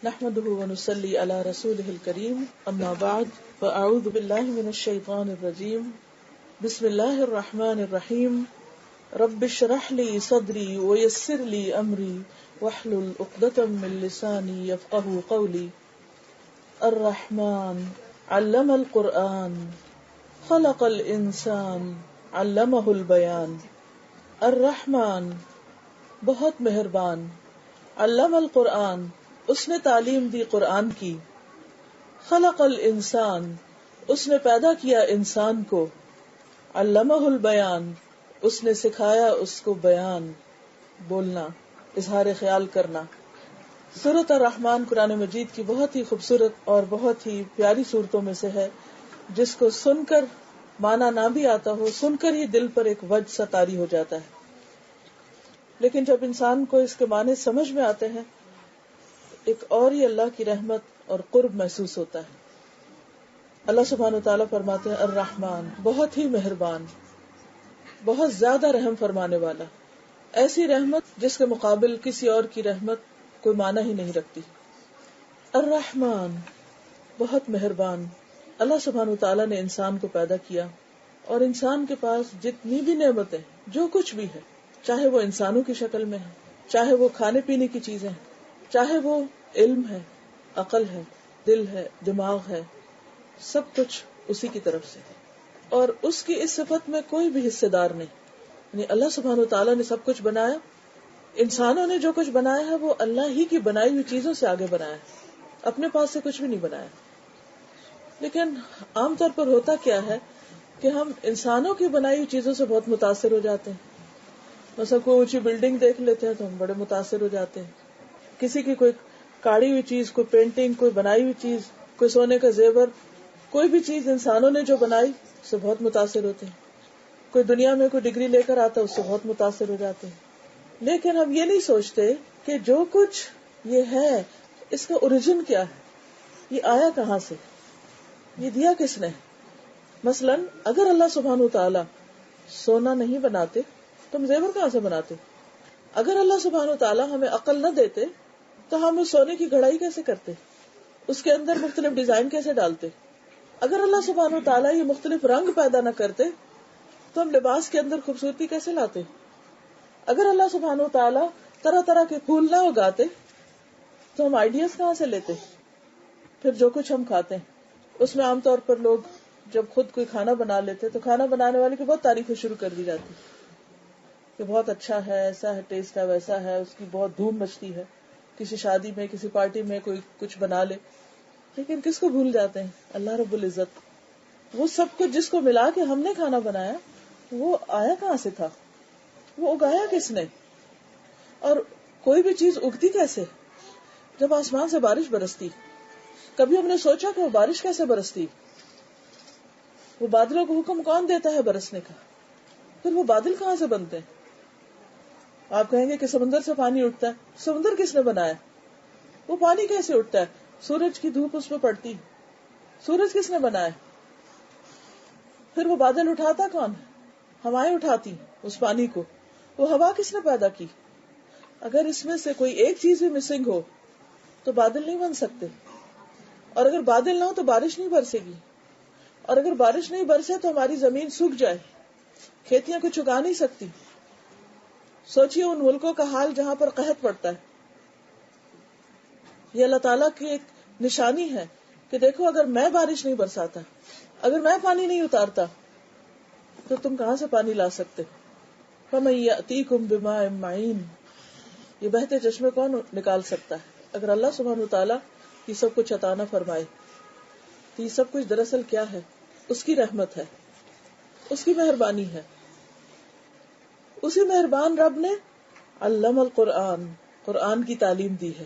نحمده ونصلي على رسوله الكريم اما بعد فاعوذ بالله من الشيطان الرجيم بسم الله الرحمن الرحيم رب اشرح لي صدري ويسر لي امري واحلل عقدة من لساني يفقهوا قولي الرحمن علم القرآن خلق الانسان علمه البيان الرحمن بہت مہربان، علم القرآن اس نے تعلیم دی قرآن کی، خلق الانسان اس نے پیدا کیا انسان کو، علمہ البیان اس نے سکھایا اس کو بیان، بولنا، اظہار خیال کرنا۔ سورۃ الرحمن قرآن مجید کی بہت ہی خوبصورت اور بہت ہی پیاری صورتوں میں سے ہے، جس کو سن کر معنی نہ بھی آتا ہو، سن کر ہی دل پر ایک وجد سا طاری ہو جاتا ہے، لیکن جب انسان کو اس کے معنی سمجھ میں آتے ہیں ایک اور ہی اللہ کی رحمت اور قرب محسوس ہوتا ہے۔ اللہ سبحانہ وتعالیٰ فرماتے ہیں الرحمن بہت ہی مہربان، بہت زیادہ رحم فرمانے والا، ایسی رحمت جس کے مقابل کسی اور کی رحمت کوئی معنی ہی نہیں رکھتی۔ الرحمن بہت مہربان، اللہ سبحانہ وتعالیٰ نے انسان کو پیدا کیا اور انسان کے پاس جتنی بھی نعمتیں جو کچھ بھی ہے، چاہے وہ انسانوں کی شکل میں ہے، چاہے وہ کھانے پینے کی چیزیں ہیں، چاہے وہ علم ہے، عقل ہے، دل ہے، دماغ ہے، سب کچھ اسی کی طرف سے، اور اس کی اس صفت میں کوئی بھی حصے دار نہیں۔ یعنی اللہ سبحانہ وتعالیٰ نے سب کچھ بنایا، انسانوں نے جو کچھ بنایا ہے وہ اللہ ہی کی بنائی ہوئی چیزوں سے آگے بنایا ہے، اپنے پاس سے کچھ بھی نہیں بنایا۔ لیکن عام طور پر ہوتا کیا ہے کہ ہم انسانوں کی بنائی ہوئی چیزوں سے بہت متاثر ہو جاتے ہیں۔ مثلا کوئی اونچی بلڈنگ دیکھ لیتے ہیں تو ہم بڑے متاثر ہو جاتے ہیں، کسی کی کوئی کاڑی ہوئی چیز، کوئی پینٹنگ، کوئی بنائی ہوئی چیز، کوئی سونے کا زیور، کوئی بھی چیز انسانوں نے جو بنائی اس سے بہت متاثر ہوتے ہیں۔ کوئی دنیا میں کوئی ڈگری لے کر آتا ہے اس سے بہت متاثر ہو جاتے ہیں، لیکن ہم یہ نہیں سوچتے کہ جو کچھ یہ ہے اس کا اوریجن کیا ہے، یہ آیا کہاں سے، یہ دیا کس نے۔ مثلا اگر اللہ سبحانہ وتعالی سونا نہیں بناتے تو ہم زیور کہاں سے بناتے؟ اگر اللہ سبحانہ وتعالی ہمیں عقل نہ دیتے تو ہم اس سونے کی گھڑائی کیسے کرتے، اس کے اندر مختلف ڈیزائن کیسے ڈالتے؟ اگر اللہ سبحانہ وتعالی یہ مختلف رنگ پیدا نہ کرتے تو ہم لباس کے اندر خوبصورتی کیسے لاتے؟ اگر اللہ سبحانہ وتعالی طرح طرح کے پھول نہ اگاتے تو ہم آئیڈیاز کہاں سے لیتے؟ پھر جو کچھ ہم کھاتے ہیں اس میں عام طور پر لوگ جب خود کوئی کھانا بنا لیتے تو کھانا بنانے والے کی بہت تعریفیں شروع کر دی جاتی کہ بہت اچھا ہے، ایسا ہے، ٹیسٹ ہے، ویسا ہے، اس کی بہت دھوم مچتی ہے۔ کسی شادی میں، کسی پارٹی میں کوئی کچھ بنا لے، لیکن کس کو بھول جاتے ہیں؟ اللہ رب العزت۔ وہ سب کچھ جس کو ملا کے ہم نے کھانا بنایا وہ آیا کہاں سے تھا، وہ اگایا کس نے؟ اور کوئی بھی چیز اگتی کیسے؟ جب آسمان سے بارش برستی، کبھی ہم نے سوچا کہ وہ بارش کیسے برستی؟ وہ بادلوں کو حکم کون دیتا ہے برسنے کا؟ پھر وہ بادل کہاں سے بنتے ہیں؟ آپ کہیں گے کہ سمندر سے پانی اٹھتا ہے، سمندر کس نے بنایا؟ وہ پانی کیسے اٹھتا ہے؟ سورج کی دھوپ اس پہ پڑتی، سورج کس نے بنایا؟ پھر وہ بادل اٹھاتا کون ہے؟ ہوائیں اٹھاتی اس پانی کو، وہ ہوا کس نے پیدا کی؟ اگر اس میں سے کوئی ایک چیز بھی مسنگ ہو تو بادل نہیں بن سکتے، اور اگر بادل نہ ہو تو بارش نہیں برسے گی، اور اگر بارش نہیں برسے تو ہماری زمین سوکھ جائے، کھیتیاں کچھ اگا نہیں سکتی۔ سوچئے ان ملکوں کا حال جہاں پر قحط پڑتا ہے۔ یہ اللہ تعالیٰ کی ایک نشانی ہے کہ دیکھو اگر میں بارش نہیں برساتا، اگر میں پانی نہیں اتارتا تو تم کہاں سے پانی لا سکتے؟ فَمَن يَأْتِيكُم بِمَاءٍ مَّعِينٍ، یہ بہتے چشمے کون نکال سکتا ہے اگر اللہ سبحانہ وتعالیٰ یہ سب کچھ عطا نہ فرمائے؟ تو یہ سب کچھ دراصل کیا ہے؟ اس کی رحمت ہے، اس کی مہربانی ہے۔ اسی مہربان رب نے علم القرآن، قرآن کی تعلیم دی ہے،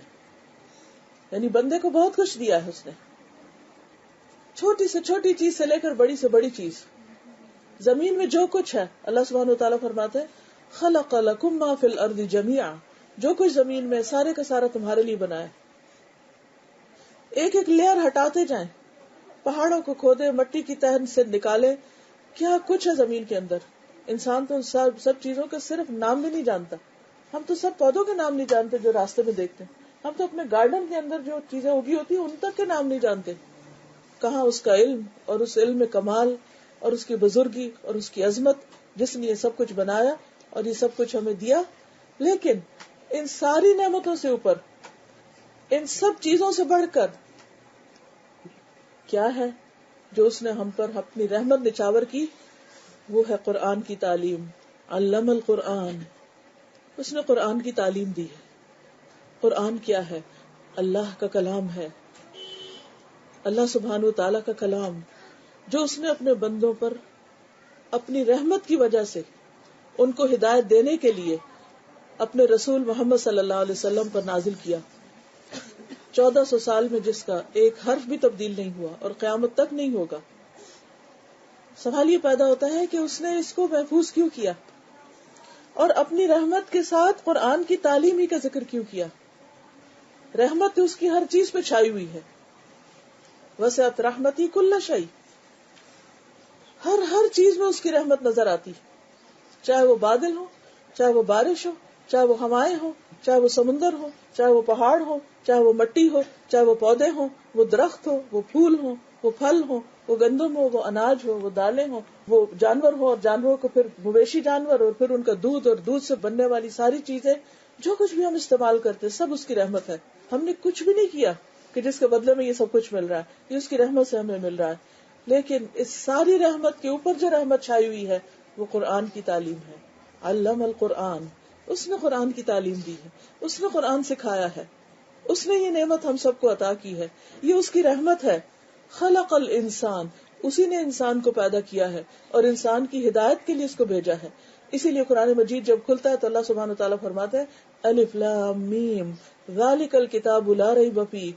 یعنی بندے کو بہت کچھ دیا ہے اس نے، چھوٹی سے چھوٹی چیز سے لے کر بڑی سے بڑی چیز۔ زمین میں جو کچھ ہے اللہ سبحانہ وتعالیٰ فرماتے ہیں خلق لکم ما فی الارض جمیعا، جو کچھ زمین میں سارے کا سارا تمہارے لیے بنایا۔ ایک ایک لیئر ہٹاتے جائیں، پہاڑوں کو کھودے، مٹی کی تہن سے نکالے، کیا کچھ ہے زمین کے اندر۔ انسان تو سب چیزوں کا صرف نام بھی نہیں جانتا، ہم تو سب پودوں کے نام نہیں جانتے جو راستے میں دیکھتے ہیں، ہم تو اپنے گارڈن کے اندر جو چیزیں اگی ہوتی ہیں ان تک کے نام نہیں جانتے. کہاں اس کا علم اور اس علم میں کمال اور اس کی بزرگی اور اس کی عظمت جس نے یہ سب کچھ بنایا اور یہ سب کچھ ہمیں دیا. لیکن ان ساری نعمتوں سے اوپر، ان سب چیزوں سے بڑھ کر کیا ہے جو اس نے ہم پر اپنی رحمت نچاور کی؟ وہ ہے قرآن کی تعلیم. علم القرآن، اس نے قرآن کی تعلیم دی ہے. قرآن کیا ہے؟ اللہ کا کلام ہے، اللہ سبحانہ وتعالی کا کلام، جو اس نے اپنے بندوں پر اپنی رحمت کی وجہ سے ان کو ہدایت دینے کے لیے اپنے رسول محمد صلی اللہ علیہ وسلم پر نازل کیا. 1400 سال میں جس کا ایک حرف بھی تبدیل نہیں ہوا اور قیامت تک نہیں ہوگا. سوال یہ پیدا ہوتا ہے کہ اس نے اس کو محفوظ کیوں کیا اور اپنی رحمت کے ساتھ قرآن کی تعلیم ہی کا ذکر کیوں کیا؟ رحمت اس کی ہر چیز پہ چھائی ہوئی ہے. وسعت رحمتی کل شیء، ہر چیز میں اس کی رحمت نظر آتی، چاہے وہ بادل ہو، چاہے وہ بارش ہو، چاہے وہ ہوائیں ہو، چاہے وہ سمندر ہو، چاہے وہ پہاڑ ہو، چاہے وہ مٹی ہو، چاہے وہ پودے ہوں، وہ درخت ہو، وہ پھول ہو، وہ پھل ہو، وہ گندم ہو، وہ اناج ہو، وہ دالیں ہوں، وہ جانور ہو اور جانوروں کو پھر مویشی جانور اور پھر ان کا دودھ اور دودھ سے بننے والی ساری چیزیں، جو کچھ بھی ہم استعمال کرتے سب اس کی رحمت ہے. ہم نے کچھ بھی نہیں کیا کہ جس کے بدلے میں یہ سب کچھ مل رہا ہے، یہ اس کی رحمت سے ہمیں مل رہا ہے. لیکن اس ساری رحمت کے اوپر جو رحمت چھائی ہوئی ہے وہ قرآن کی تعلیم ہے. علم القرآن، اس نے قرآن کی تعلیم دی ہے، اس نے قرآن سکھایا ہے، اس نے یہ نعمت ہم سب کو عطا کی ہے، یہ اس کی رحمت ہے. خلق الانسان، اسی نے انسان کو پیدا کیا ہے اور انسان کی ہدایت کے لیے اس کو بھیجا ہے. اسی لیے قرآن مجید جب کھلتا ہے تو اللہ سبحانہ وتعالیٰ فرماتے ہیں الف لام میم ذالک الکتاب لا ریب فیہ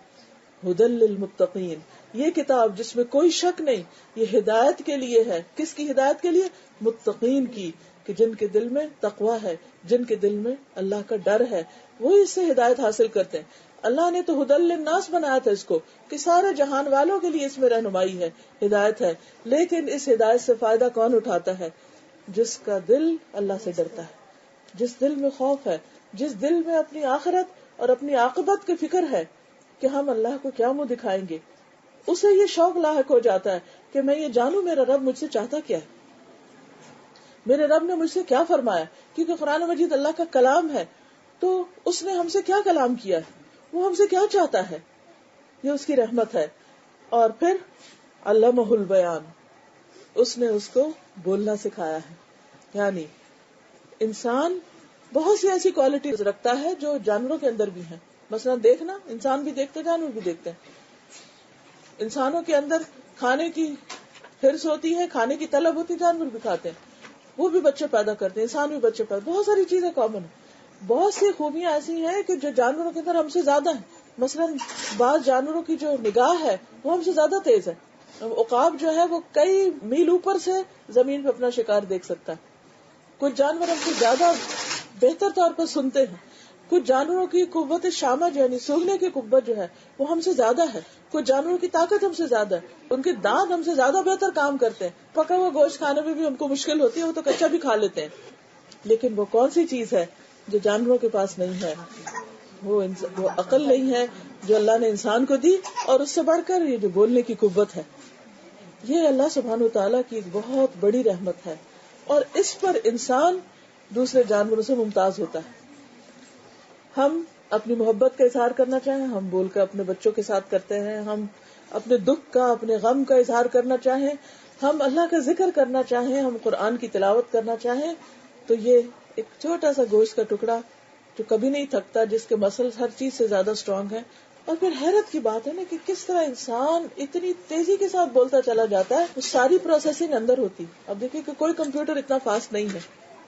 ھدی للمتقین، یہ کتاب جس میں کوئی شک نہیں، یہ ہدایت کے لیے ہے. کس کی ہدایت کے لیے؟ متقین کی، کہ جن کے دل میں تقوی ہے، جن کے دل میں اللہ کا ڈر ہے، وہی اس سے ہدایت حاصل کرتے ہیں. اللہ نے تو ھدی للناس بنایا تھا اس کو، کہ سارے جہان والوں کے لیے اس میں رہنمائی ہے، ہدایت ہے. لیکن اس ہدایت سے فائدہ کون اٹھاتا ہے؟ جس کا دل اللہ سے ڈرتا ہے، جس دل میں خوف ہے، جس دل میں اپنی آخرت اور اپنی عاقبت کی فکر ہے کہ ہم اللہ کو کیا منہ دکھائیں گے. اسے یہ شوق لاحق ہو جاتا ہے کہ میں یہ جانوں میرا رب مجھ سے چاہتا کیا ہے، میرے رب نے مجھ سے کیا فرمایا. کیونکہ قرآن مجید اللہ کا کلام ہے تو اس نے ہم سے کیا کلام کیا ہے، وہ ہم سے کیا چاہتا ہے، یہ اس کی رحمت ہے. اور پھر علمہ البیان، اس نے اس کو بولنا سکھایا ہے. یعنی انسان بہت سی ایسی کوالٹیز رکھتا ہے جو جانوروں کے اندر بھی ہیں. مثلا دیکھنا، انسان بھی دیکھتے جانور بھی دیکھتے ہیں. انسانوں کے اندر کھانے کی حرص ہوتی ہے، کھانے کی طلب ہوتی ہے، جانور بھی کھاتے ہیں، وہ بھی بچے پیدا کرتے ہیں، انسان بھی بچے پیدا، بہت ساری چیزیں کامن ہیں. بہت سی خوبیاں ایسی ہیں کہ جو جانوروں کے اندر ہم سے زیادہ ہیں. مثلا بعض جانوروں کی جو نگاہ ہے وہ ہم سے زیادہ تیز ہے. عقاب جو ہے وہ کئی میل اوپر سے زمین پہ اپنا شکار دیکھ سکتا ہے. کچھ جانور ہم سے زیادہ بہتر طور پر سنتے ہیں. کچھ جانوروں کی قوت شامہ یعنی سونگنے کی قوت جو ہے وہ ہم سے زیادہ ہے. کچھ جانوروں کی طاقت ہم سے زیادہ ہے، ان کے دانت ہم سے زیادہ بہتر کام کرتے ہیں. پکا ہوا گوشت کھانے میں بھی ہم کو مشکل ہوتی ہے، وہ تو کچا بھی کھا لیتے ہیں. لیکن وہ کون سی چیز ہے جو جانوروں کے پاس نہیں ہے؟ وہ عقل نہیں ہے جو اللہ نے انسان کو دی، اور اس سے بڑھ کر یہ جو بولنے کی قوت ہے، یہ اللہ سبحانہ وتعالیٰ کی ایک بہت بڑی رحمت ہے. اور اس پر انسان دوسرے جانوروں سے ممتاز ہوتا ہے. ہم اپنی محبت کا اظہار کرنا چاہیں، ہم بول کر اپنے بچوں کے ساتھ کرتے ہیں. ہم اپنے دکھ کا، اپنے غم کا اظہار کرنا چاہیں، ہم اللہ کا ذکر کرنا چاہیں، ہم قرآن کی تلاوت کرنا چاہیں، تو یہ ایک چھوٹا سا گوشت کا ٹکڑا جو کبھی نہیں تھکتا، جس کے مسلز ہر چیز سے زیادہ اسٹرانگ ہے. اور پھر حیرت کی بات ہے نا کہ کس طرح انسان اتنی تیزی کے ساتھ بولتا چلا جاتا ہے. وہ ساری پروسیسنگ اندر ہوتی. اب دیکھیں کہ کوئی کمپیوٹر اتنا فاسٹ نہیں ہے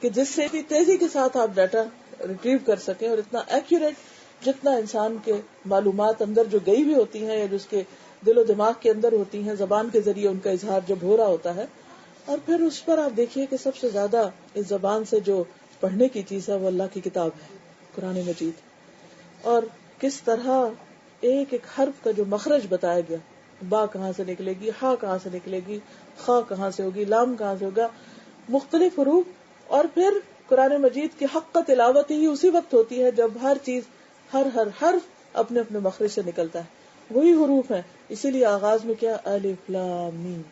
کہ جس سے اتنی تیزی کے ساتھ آپ ڈاٹا ریٹریو کر سکیں، اور اتنا ایکوریٹ جتنا انسان کے معلومات اندر جو گئی ہوئی ہوتی ہیں یا جس کے دل و دماغ کے اندر ہوتی ہیں، زبان کے ذریعے ان کا اظہار جب ہو رہا ہوتا ہے. اور پھر اس پر آپ دیکھیے کہ سب سے زیادہ اس زبان سے جو پڑھنے کی چیز ہے وہ اللہ کی کتاب ہے، قرآن مجید. اور کس طرح ایک ایک حرف کا جو مخرج بتایا گیا، با کہاں سے نکلے گی، ہا کہاں سے نکلے گی، خا کہاں سے ہوگی، لام کہاں سے ہوگا، مختلف حروف. اور پھر قرآن مجید کی حق کا تلاوت ہی اسی وقت ہوتی ہے جب ہر چیز، ہر حرف اپنے اپنے مخرج سے نکلتا ہے، وہی حروف ہیں. اسی لیے آغاز میں کیا الف لام میم،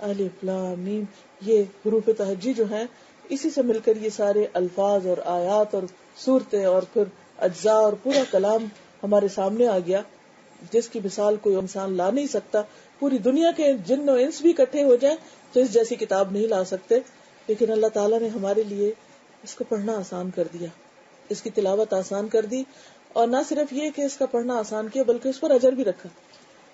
الف لام میم، یہ حروف تہجی جو ہیں اسی سے مل کر یہ سارے الفاظ اور آیات اور صورتیں اور پھر اجزاء اور پورا کلام ہمارے سامنے آ گیا، جس کی مثال کوئی انسان لا نہیں سکتا. پوری دنیا کے جن و انس بھی اکٹھے ہو جائیں تو اس جیسی کتاب نہیں لا سکتے. لیکن اللہ تعالیٰ نے ہمارے لیے اس کو پڑھنا آسان کر دیا، اس کی تلاوت آسان کر دی، اور نہ صرف یہ کہ اس کا پڑھنا آسان کیا بلکہ اس پر اجر بھی رکھا.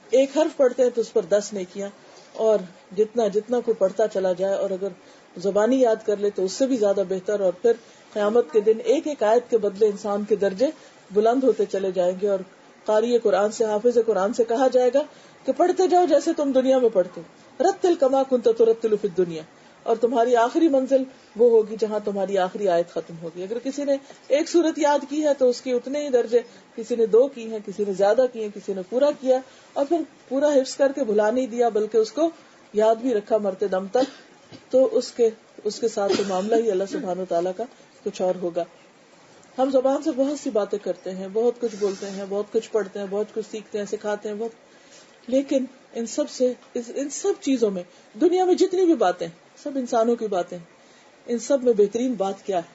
ایک حرف پڑھتے ہیں تو اس پر 10 نیکیاں، اور جتنا جتنا کوئی پڑھتا چلا جائے اور اگر زبانی یاد کر لے تو اس سے بھی زیادہ بہتر. اور پھر قیامت کے دن ایک ایک آیت کے بدلے انسان کے درجے بلند ہوتے چلے جائیں گے، اور قاری قرآن سے، حافظ قرآن سے کہا جائے گا کہ پڑھتے جاؤ جیسے تم دنیا میں پڑھتے، رتل کما کنت ترتل فی الدنیا، اور تمہاری آخری منزل وہ ہوگی جہاں تمہاری آخری آیت ختم ہوگی. اگر کسی نے ایک سورت یاد کی ہے تو اس کے اتنے ہی درجے، کسی نے 2 کی ہیں، کسی نے زیادہ کی ہیں، کسی نے پورا کیا اور پھر پورا حفظ کر کے بھلا نہیں دیا بلکہ اس کو یاد بھی رکھا مرتے دم تک، تو اس کے ساتھ تو معاملہ ہی اللہ سبحانہ و تعالیٰ کا کچھ اور ہوگا. ہم زبان سے بہت سی باتیں کرتے ہیں، بہت کچھ بولتے ہیں، بہت کچھ پڑھتے ہیں، بہت کچھ سیکھتے ہیں، سکھاتے ہیں لیکن ان سب چیزوں میں، دنیا میں جتنی بھی باتیں، سب انسانوں کی باتیں، ان سب میں بہترین بات کیا ہے؟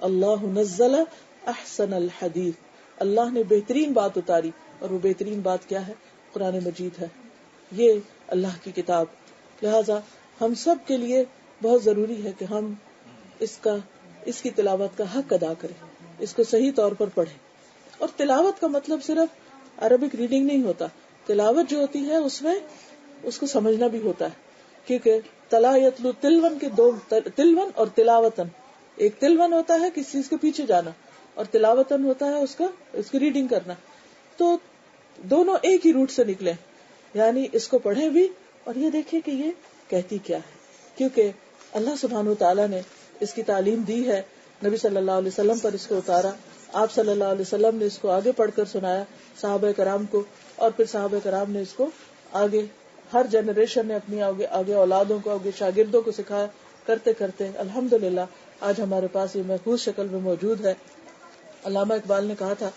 اللہ نزل احسن الحدیث، اللہ نے بہترین بات اتاری، اور وہ بہترین بات کیا ہے؟ قرآن مجید ہے، یہ اللہ کی کتاب. لہذا ہم سب کے لیے بہت ضروری ہے کہ ہم اس کی تلاوت کا حق ادا کریں، اس کو صحیح طور پر پڑھیں. اور تلاوت کا مطلب صرف عربک ریڈنگ نہیں ہوتا، تلاوت جو ہوتی ہے اس میں اس کو سمجھنا بھی ہوتا ہے. کیونکہ تلا یتلو تلون کے 2 تلون اور تلاوتن، ایک تلون ہوتا ہے کسی چیز کے پیچھے جانا، اور تلاوتن ہوتا ہے اس کی ریڈنگ کرنا. تو دونوں ایک ہی روٹ سے نکلے، یعنی اس کو پڑھیں بھی اور یہ دیکھیں کہ یہ کہتی کیا ہے. کیونکہ اللہ سبحانہ وتعالیٰ نے اس کی تعلیم دی ہے، نبی صلی اللہ علیہ وسلم پر اس کو اتارا، آپ صلی اللہ علیہ وسلم نے اس کو آگے پڑھ کر سنایا صحابہ کرام کو، اور پھر صحابہ کرام نے اس کو آگے ہر جنریشن نے اپنی آگے اولادوں کو، آگے شاگردوں کو سکھایا. کرتے کرتے الحمدللہ آج ہمارے پاس یہ محفوظ شکل میں موجود ہے. علامہ اقبال نے کہا تھا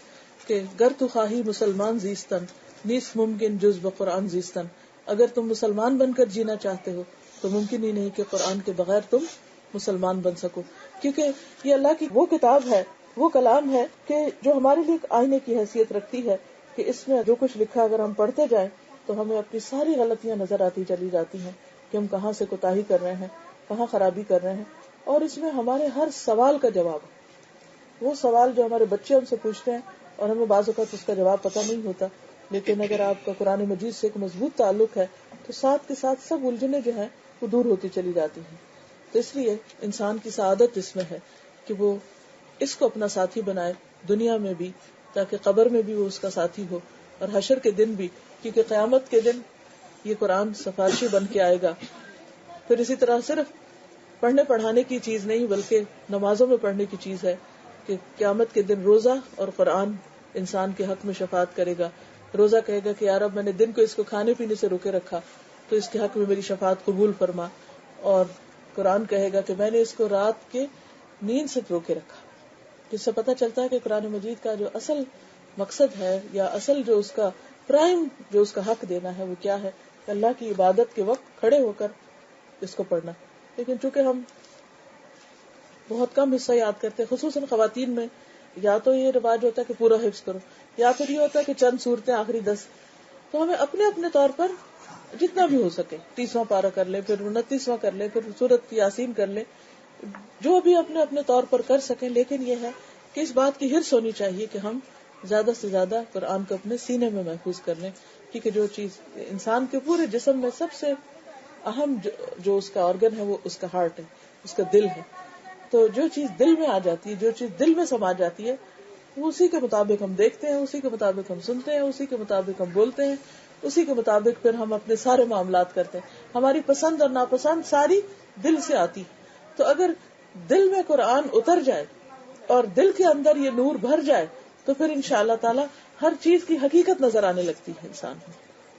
کہ گر تو خواہی مسلمان زیستن، نیست ممکن جز بقرآن زیستن. اگر تم مسلمان بن کر جینا چاہتے ہو تو ممکن ہی نہیں کہ قرآن کے بغیر تم مسلمان بن سکو. کیونکہ یہ اللہ کی وہ کتاب ہے، وہ کلام ہے کہ جو ہمارے لیے ایک آئینے کی حیثیت رکھتی ہے، کہ اس میں جو کچھ لکھا اگر ہم پڑھتے جائیں تو ہمیں اپنی ساری غلطیاں نظر آتی چلی جاتی ہیں کہ ہم کہاں سے کوتاہی کر رہے ہیں، کہاں خرابی کر رہے ہیں. اور اس میں ہمارے ہر سوال کا جواب، وہ سوال جو ہمارے بچے ہم سے پوچھتے ہیں اور ہمیں بعض اوقات اس کا جواب پتہ نہیں ہوتا، لیکن اگر آپ کا قرآن مجید سے ایک مضبوط تعلق ہے تو ساتھ کے ساتھ سب الجھنیں جو ہیں وہ دور ہوتی چلی جاتی ہیں. تو اس لیے انسان کی سعادت اس میں ہے کہ وہ اس کو اپنا ساتھی بنائے دنیا میں بھی، تاکہ قبر میں بھی وہ اس کا ساتھی ہو، اور حشر کے دن بھی، کیونکہ قیامت کے دن یہ قرآن سفارشی بن کے آئے گا. پھر اسی طرح صرف پڑھنے پڑھانے کی چیز نہیں بلکہ نمازوں میں پڑھنے کی چیز ہے کہ قیامت کے دن روزہ اور قرآن انسان کے حق میں شفاعت کرے گا. روزہ کہے گا کہ یار اب میں نے دن کو اس کو کھانے پینے سے روکے رکھا تو اس کے حق میں میری شفاعت قبول فرما. اور قرآن کہے گا کہ میں نے اس کو رات کے نیند سے روکے رکھا. جس سے پتہ چلتا ہے کہ قرآن مجید کا جو اصل مقصد ہے یا اصل جو اس کا پرائم جو اس کا حق دینا ہے وہ کیا ہے، کہ اللہ کی عبادت کے وقت کھڑے ہو کر اس کو پڑھنا. لیکن چونکہ ہم بہت کم حصہ یاد کرتے، خصوصاً خواتین میں یا تو یہ رواج ہوتا ہے کہ پورا حفظ کرو، یا پھر یہ ہوتا ہے کہ چند صورتیں آخری 10. تو ہمیں اپنے اپنے طور پر جتنا بھی ہو سکے 30واں پارہ کر لے، پھر 29واں کر لے، پھر سورت یاسین کر لے، جو بھی اپنے اپنے طور پر کر سکیں. لیکن یہ ہے کہ اس بات کی حرص ہونی چاہیے کہ ہم زیادہ سے زیادہ قرآن کو اپنے سینے میں محفوظ کر لیں. کیونکہ جو چیز انسان کے پورے جسم میں سب سے اہم جو اس کا آرگن ہے وہ اس کا ہارٹ ہے، اس کا دل ہے. تو جو چیز دل میں آ جاتی ہے، جو چیز دل میں سما جاتی ہے، وہ اسی کے مطابق ہم دیکھتے ہیں، اسی کے مطابق ہم سنتے ہیں، اسی کے مطابق ہم بولتے ہیں، اسی کے مطابق پھر ہم اپنے سارے معاملات کرتے ہیں. ہماری پسند اور ناپسند ساری دل سے آتی. تو اگر دل میں قرآن اتر جائے اور دل کے اندر یہ نور بھر جائے تو پھر انشاءاللہ تعالی ہر چیز کی حقیقت نظر آنے لگتی ہے انسان کو،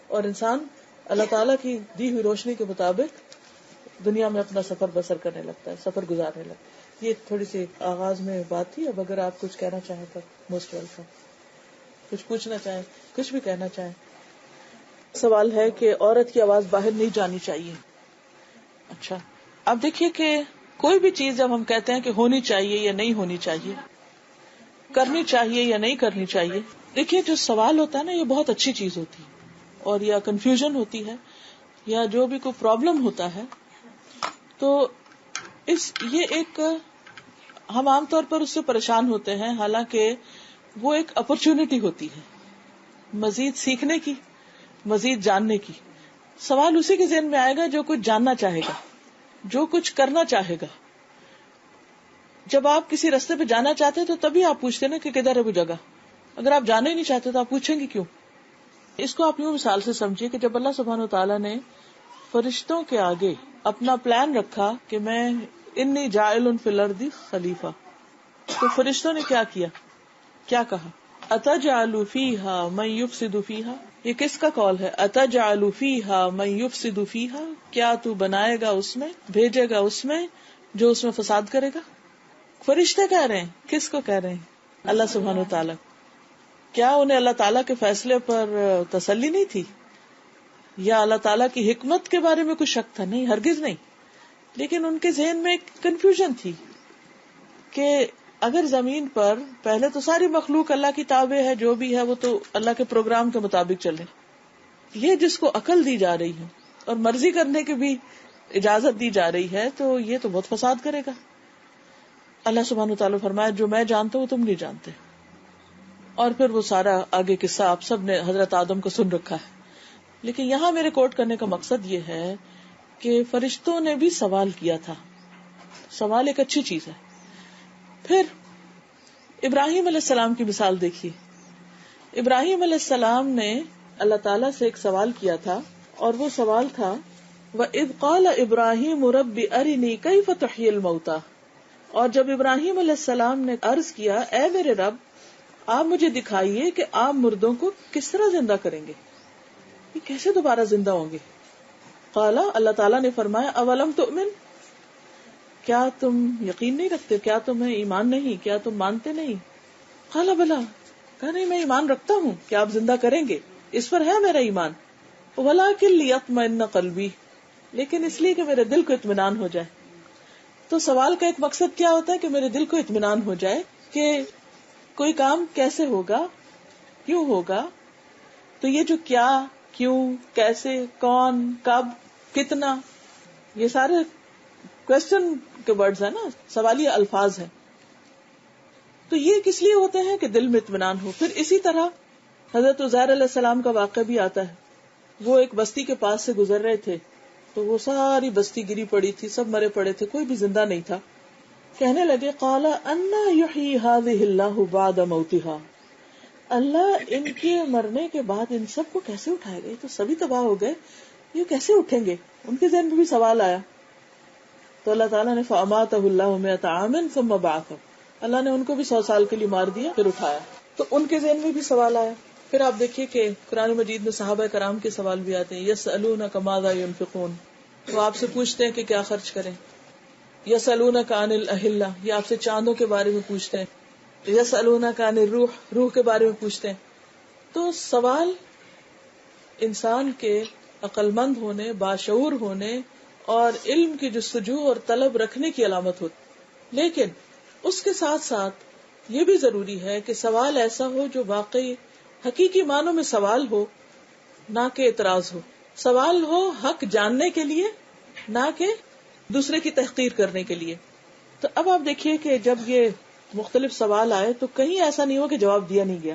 اور انسان اللہ تعالیٰ کی دی ہوئی روشنی کے مطابق دنیا میں اپنا سفر بسر کرنے لگتا ہے، سفر گزارنے لگتا ہے. یہ تھوڑی سی آغاز میں بات تھی. اب اگر آپ کچھ کہنا چاہیں تو موسٹ ویلکم. کچھ پوچھنا چاہیں, کچھ بھی کہنا چاہیں. سوال ہے کہ عورت کی آواز باہر نہیں جانی چاہیے. اچھا, اب دیکھیے کہ کوئی بھی چیز جب ہم کہتے ہیں کہ ہونی چاہیے یا نہیں ہونی چاہیے, کرنی چاہیے یا نہیں کرنی چاہیے, دیکھیے جو سوال ہوتا ہے نا یہ بہت اچھی چیز ہوتی ہے, اور یا کنفیوژن ہوتی ہے یا جو بھی کوئی پرابلم ہوتا ہے تو یہ ایک ہم عام طور پر اس سے پریشان ہوتے ہیں, حالانکہ وہ ایک اپرچونٹی ہوتی ہے مزید سیکھنے کی, مزید جاننے کی. سوال اسی کے ذہن میں آئے گا جو کچھ جاننا چاہے گا, جو کچھ کرنا چاہے گا. جب آپ کسی راستے پہ جانا چاہتے ہیں تو تبھی آپ پوچھتے نا کہ کدھر ہے وہ جگہ. اگر آپ جانا ہی نہیں چاہتے تو آپ پوچھیں گے کیوں؟ اس کو آپ یوں مثال سے سمجھیے کہ جب اللہ سبحانہ وتعالیٰ نے فرشتوں کے آگے اپنا پلان رکھا کہ میں انی جاعل فی الارض خلیفہ, تو فرشتوں نے کیا کیا, کیا کہا؟ اتجعل فیہا من یفسد فیہا, یہ کس کا قول ہے؟ اتجعل فیہا من یفسد فیہا, کیا تو بنائے گا اس میں, بھیجے گا اس میں جو اس میں فساد کرے گا؟ فرشتے کہہ رہے ہیں. کس کو کہہ رہے ہیں؟ اللہ سبحانہ وتعالیٰ. کیا انہیں اللہ تعالیٰ کے فیصلے پر تسلی نہیں تھی یا اللہ تعالیٰ کی حکمت کے بارے میں کچھ شک تھا؟ نہیں, ہرگز نہیں. لیکن ان کے ذہن میں ایک کنفیوژن تھی کہ اگر زمین پر پہلے تو ساری مخلوق اللہ کی تابع ہے, جو بھی ہے وہ تو اللہ کے پروگرام کے مطابق چلے, یہ جس کو عقل دی جا رہی ہے اور مرضی کرنے کی بھی اجازت دی جا رہی ہے تو یہ تو بہت فساد کرے گا. اللہ سبحانہ وتعالیٰ فرمایا جو میں جانتا ہوں تم نہیں جانتے. اور پھر وہ سارا آگے قصہ آپ سب نے حضرت آدم کو سن رکھا ہے. لیکن یہاں میرے کوٹ کرنے کا مقصد یہ ہے کہ فرشتوں نے بھی سوال کیا تھا. سوال ایک اچھی چیز ہے. پھر ابراہیم علیہ السلام کی مثال دیکھیے. ابراہیم علیہ السلام نے اللہ تعالیٰ سے ایک سوال کیا تھا, اور وہ سوال تھا وَإِذْ قَالَ إِبْرَاهِيمُ رَبِّ أَرِنِي كَيْفَ تُحْيِي الْمَوْتَى, اور جب ابراہیم علیہ السلام نے عرض کیا اے میرے رب آپ مجھے دکھائیے کہ آپ مردوں کو کس طرح زندہ کریں گے, یہ کیسے دوبارہ زندہ ہوں گے. قال, اللہ تعالیٰ نے فرمایا اولم تؤمن, کیا تم یقین نہیں رکھتے, کیا تمہیں ایمان نہیں, کیا تم مانتے نہیں؟ قال بلا, کہا نہیں میں ایمان رکھتا ہوں کہ آپ زندہ کریں گے, اس پر ہے میرا ایمان. ولکن لیطمئن قلبی, لیکن اس لیے کہ میرے دل کو اطمینان ہو جائے. تو سوال کا ایک مقصد کیا ہوتا ہے کہ میرے دل کو اطمینان ہو جائے کہ کوئی کام کیسے ہوگا, کیوں ہوگا. تو یہ جو کیا, کیوں, کیسے, کون, کب, کتنا, یہ سارے کوشچن کے ورڈز ہیں نا, سوالیہ الفاظ ہیں. تو یہ کس لیے ہوتے ہیں کہ دل میں اطمینان ہو. پھر اسی طرح حضرت عزیر علیہ السلام کا واقعہ بھی آتا ہے. وہ ایک بستی کے پاس سے گزر رہے تھے تو وہ ساری بستی گری پڑی تھی, سب مرے پڑے تھے, کوئی بھی زندہ نہیں تھا. کہنے لگے قال انا یحیی هذه الله بعد موتها, اللہ ان کے مرنے کے بعد ان سب کو کیسے اٹھائے گا, تو سبھی تباہ ہو گئے, یہ کیسے اٹھیں گے. ان کے ذہن میں بھی سوال آیا. تو اللہ تعالیٰ نے فاماتہ اللہ 100 عام ثم بعثہ, اللہ نے ان کو بھی 100 سال کے لیے مار دیا پھر اٹھایا. تو ان کے ذہن میں بھی سوال آیا. پھر آپ دیکھیے کہ قرآن مجید میں صحابہ کرام کے سوال بھی آتے ہیں. یسألونک ماذا ینفقون, وہ آپ سے پوچھتے ہیں کہ کیا خرچ کریں. یسألونک عن الاہلہ, یہ آپ سے چاندوں کے بارے میں پوچھتے ہیں. یسألونک عن الروح, روح کے بارے میں پوچھتے ہیں. تو سوال انسان کے عقل مند ہونے, باشعور ہونے اور علم کی جستجو اور طلب رکھنے کی علامت ہوتی. لیکن اس کے ساتھ ساتھ یہ بھی ضروری ہے کہ سوال ایسا ہو جو واقعی حقیقی معنوں میں سوال ہو, نہ کہ اعتراض ہو. سوال ہو حق جاننے کے لیے, نہ کہ دوسرے کی تحقیر کرنے کے لیے. تو اب آپ دیکھیے کہ جب یہ مختلف سوال آئے تو کہیں ایسا نہیں ہو کہ جواب دیا نہیں گیا,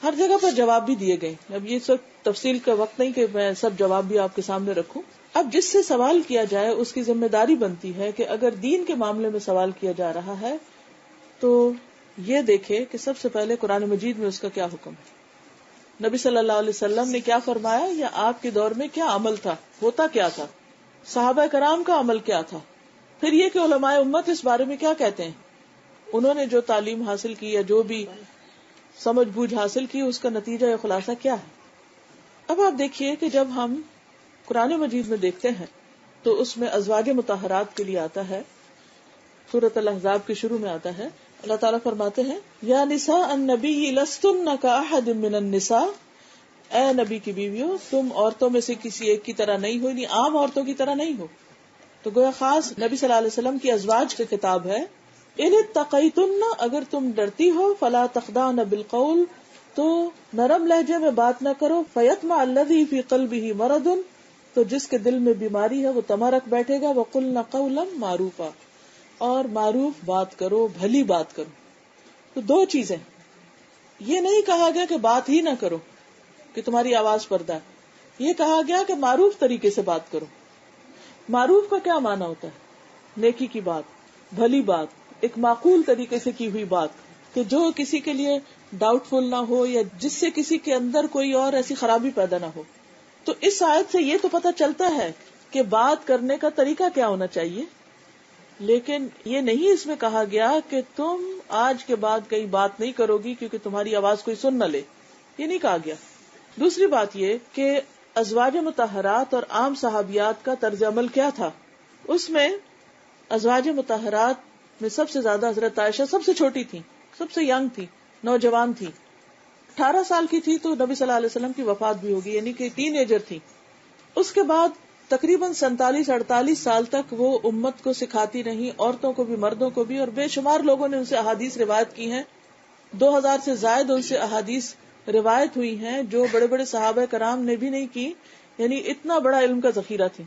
ہر جگہ پر جواب بھی دیے گئے. اب یہ سب تفصیل کا وقت نہیں کہ میں سب جواب بھی آپ کے سامنے رکھوں. اب جس سے سوال کیا جائے اس کی ذمہ داری بنتی ہے کہ اگر دین کے معاملے میں سوال کیا جا رہا ہے تو یہ دیکھے کہ سب سے پہلے قرآن مجید میں اس کا کیا حکم ہے, نبی صلی اللہ علیہ وسلم نے کیا فرمایا, یا آپ کے دور میں کیا عمل تھا, ہوتا کیا تھا, صحابہ کرام کا عمل کیا تھا. پھر یہ کہ علماء امت اس بارے میں کیا کہتے ہیں, انہوں نے جو تعلیم حاصل کی یا جو بھی سمجھ بوجھ حاصل کی اس کا نتیجہ یا خلاصہ کیا ہے. اب آپ دیکھیے کہ جب ہم قرآن مجید میں دیکھتے ہیں تو اس میں ازواج مطہرات کے لیے آتا ہے, سورۃ الاحزاب کے شروع میں آتا ہے اللہ تعالیٰ فرماتے ہیں یا نساء النبی لستن کاحد من النساء، اے نبی کی بیویوں تم عورتوں میں سے کسی ایک کی طرح نہیں ہو، یعنی عام عورتوں کی طرح نہیں ہو. تو گویا خاص نبی صلی اللہ علیہ وسلم کی ازواج کا خطاب ہے. ان اتقیتن، اگر تم ڈرتی ہو، فلا تخضعن بالقول، تو نرم لہجے میں بات نہ کرو، فیطمع الذی فی قلبہ مرض، تو جس کے دل میں بیماری ہے وہ طمع رکھ بیٹھے گا. وقلن قولا معروفا، اور معروف بات کرو، بھلی بات کرو. تو دو چیزیں، یہ نہیں کہا گیا کہ بات ہی نہ کرو کہ تمہاری آواز پردہ ہے، یہ کہا گیا کہ معروف طریقے سے بات کرو. معروف کا کیا معنی ہوتا ہے؟ نیکی کی بات، بھلی بات، ایک معقول طریقے سے کی ہوئی بات، کہ جو کسی کے لیے ڈاؤٹ فل نہ ہو یا جس سے کسی کے اندر کوئی اور ایسی خرابی پیدا نہ ہو. تو اس آیت سے یہ تو پتہ چلتا ہے کہ بات کرنے کا طریقہ کیا ہونا چاہیے، لیکن یہ نہیں اس میں کہا گیا کہ تم آج کے بعد کئی بات نہیں کرو گی کیونکہ تمہاری آواز کوئی سن نہ لے، یہ نہیں کہا گیا. دوسری بات یہ کہ ازواج مطہرات اور عام صحابیات کا طرز عمل کیا تھا. اس میں ازواج مطہرات میں سب سے زیادہ حضرت عائشہ سب سے چھوٹی تھی، سب سے ینگ تھی، نوجوان تھی. 18 سال کی تھی تو نبی صلی اللہ علیہ وسلم کی وفات بھی ہوگی، یعنی کہ ٹین ایجر تھی. اس کے بعد تقریباً 47-48 سال تک وہ امت کو سکھاتی رہی، عورتوں کو بھی مردوں کو بھی، اور بے شمار لوگوں نے ان سے احادیث روایت کی ہیں. 2000 سے زائد ان سے احادیث روایت ہوئی ہیں جو بڑے بڑے صحابہ کرام نے بھی نہیں کی، یعنی اتنا بڑا علم کا ذخیرہ تھی.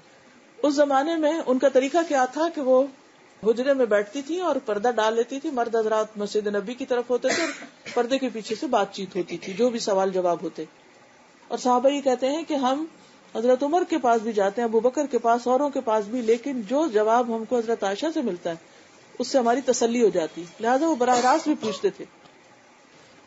اس زمانے میں ان کا طریقہ کیا تھا کہ وہ حجرے میں بیٹھتی تھی اور پردہ ڈال لیتی تھی، مرد حضرات مسجد نبی کی طرف ہوتے تھے اور پردے کے پیچھے سے بات چیت ہوتی تھی، جو بھی سوال جواب ہوتے. اور صحابہ یہ کہتے ہیں کہ ہم حضرت عمر کے پاس بھی جاتے ہیں، ابو بکر کے پاس، اوروں کے پاس بھی، لیکن جو جواب ہم کو حضرت عائشہ سے ملتا ہے اس سے ہماری تسلی ہو جاتی، لہذا وہ براہ راست بھی پوچھتے تھے.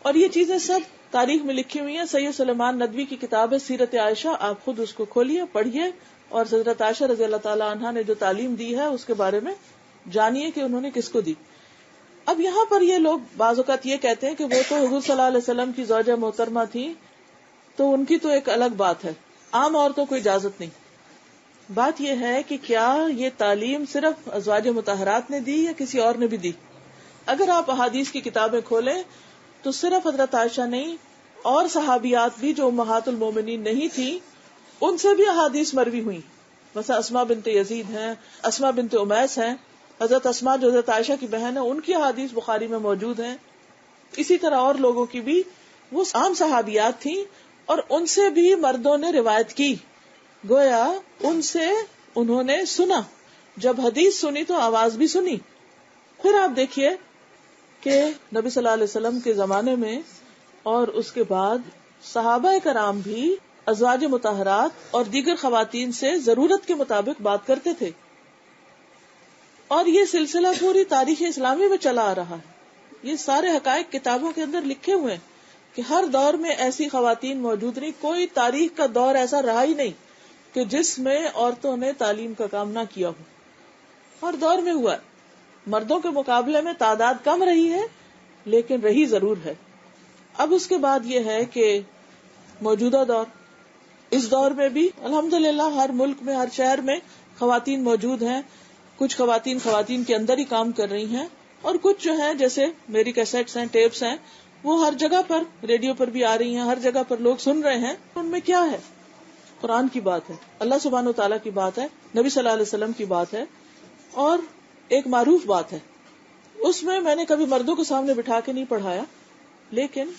اور یہ چیزیں سب تاریخ میں لکھی ہوئی ہیں. سید سلیمان ندوی کی کتاب ہے سیرت عائشہ، آپ خود اس کو کھولیے، پڑھیے، اور حضرت عائشہ رضی اللہ تعالی عنہا نے جو تعلیم دی ہے اس کے بارے میں جانیے کہ انہوں نے کس کو دی. اب یہاں پر یہ لوگ بعض اوقات یہ کہتے ہیں کہ وہ تو حضور صلی اللہ علیہ وسلم کی زوجہ محترمہ تھی تو ان کی تو ایک الگ بات ہے، عام عورتوں کو اجازت نہیں. بات یہ ہے کہ کیا یہ تعلیم صرف ازواج مطہرات نے دی یا کسی اور نے بھی دی؟ اگر آپ احادیث کی کتابیں کھولیں تو صرف حضرت عائشہ نہیں، اور صحابیات بھی جو امہات المومنین نہیں تھی ان سے بھی احادیث مروی ہوئی. مثلا اسماء بنت یزید ہیں، اسماء بنت امیس ہیں، حضرت اسماء جو حضرت عائشہ کی بہن ہے ان کی احادیث بخاری میں موجود ہیں. اسی طرح اور لوگوں کی بھی، وہ عام صحابیات تھیں اور ان سے بھی مردوں نے روایت کی، گویا ان سے انہوں نے سنا. جب حدیث سنی تو آواز بھی سنی. پھر آپ دیکھیے کہ نبی صلی اللہ علیہ وسلم کے زمانے میں اور اس کے بعد صحابہ کرام بھی ازواج مطہرات اور دیگر خواتین سے ضرورت کے مطابق بات کرتے تھے. اور یہ سلسلہ پوری تاریخ اسلامی میں چلا آ رہا ہے. یہ سارے حقائق کتابوں کے اندر لکھے ہوئے ہیں کہ ہر دور میں ایسی خواتین موجود نہیں. کوئی تاریخ کا دور ایسا رہا ہی نہیں کہ جس میں عورتوں نے تعلیم کا کام نہ کیا ہو. ہر دور میں ہوا، مردوں کے مقابلے میں تعداد کم رہی ہے لیکن رہی ضرور ہے. اب اس کے بعد یہ ہے کہ موجودہ دور، اس دور میں بھی الحمدللہ ہر ملک میں، ہر شہر میں خواتین موجود ہیں. کچھ خواتین کے اندر ہی کام کر رہی ہیں، اور کچھ جو ہیں جیسے میری کیسٹس ہیں، ٹیپس ہیں، وہ ہر جگہ پر، ریڈیو پر بھی آ رہی ہیں، ہر جگہ پر لوگ سن رہے ہیں. ان میں کیا ہے؟ قرآن کی بات ہے، اللہ سبحانہ و تعالیٰ کی بات ہے، نبی صلی اللہ علیہ وسلم کی بات ہے، اور ایک معروف بات ہے. اس میں نے کبھی مردوں کو سامنے بٹھا کے نہیں پڑھایا، لیکن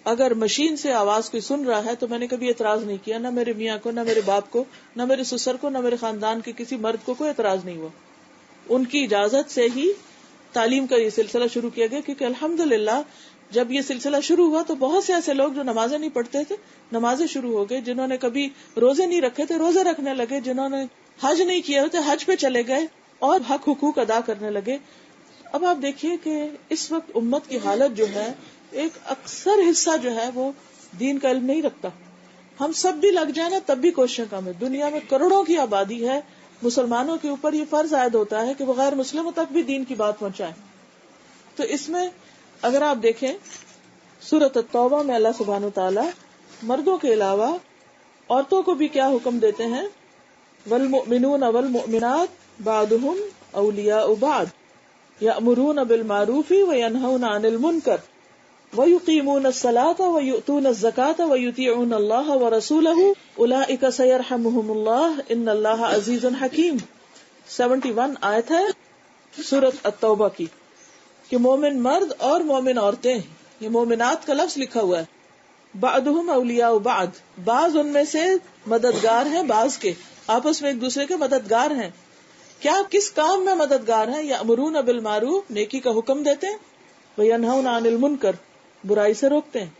اگر مشین سے آواز کوئی سن رہا ہے تو میں نے کبھی اعتراض نہیں کیا، نہ میرے میاں کو، نہ میرے باپ کو، نہ میرے سسر کو، نہ میرے خاندان کے کسی مرد کو کوئی اعتراض نہیں ہوا. ان کی اجازت سے ہی تعلیم کا یہ سلسلہ شروع کیا گیا، کیونکہ الحمدللہ جب یہ سلسلہ شروع ہوا تو بہت سے ایسے لوگ جو نمازیں نہیں پڑھتے تھے نمازیں شروع ہو گئے، جنہوں نے کبھی روزے نہیں رکھے تھے روزے رکھنے لگے، جنہوں نے حج نہیں کیا ہوتے حج پہ چلے گئے اور حق حقوق ادا کرنے لگے. اب آپ دیکھیے کہ اس وقت امت کی حالت جو ہے، ایک اکثر حصہ جو ہے وہ دین کا علم نہیں رکھتا. ہم سب بھی لگ جائیں نا تب بھی کوششیں کم ہے. دنیا میں کروڑوں کی آبادی ہے، مسلمانوں کے اوپر یہ فرض عائد ہوتا ہے کہ وہ غیر مسلموں تک بھی دین کی بات پہنچائیں. تو اس میں اگر آپ دیکھیں سورۃ التوبہ میں اللہ سبحانہ وتعالی مردوں کے علاوہ عورتوں کو بھی کیا حکم دیتے ہیں، والمؤمنون والمؤمنات بعضهم اولیاء بعض. یأمرون بالمعروف وینہون عن المنکر ویقیمون الصلاة ویؤتون الزکاة ویطیعون اللہ ورسولہ اولئک سیرحمہم اللہ ان اللہ عزیز حکیم. 71 آیت ہے سورۃ التوبہ کی کہ مومن مرد اور مومن عورتیں، یہ مومنات کا لفظ لکھا ہوا ہے. بعضهم اولیاء بعض، بعض ان میں سے مددگار ہیں بعض کے، آپس میں ایک دوسرے کے مددگار ہیں. کیا کس کام میں مددگار ہیں؟ یأمرون بالمعروف، نیکی کا حکم دیتے ہیں، وینہون عن المنکر، برائی سے روکتے ہیں،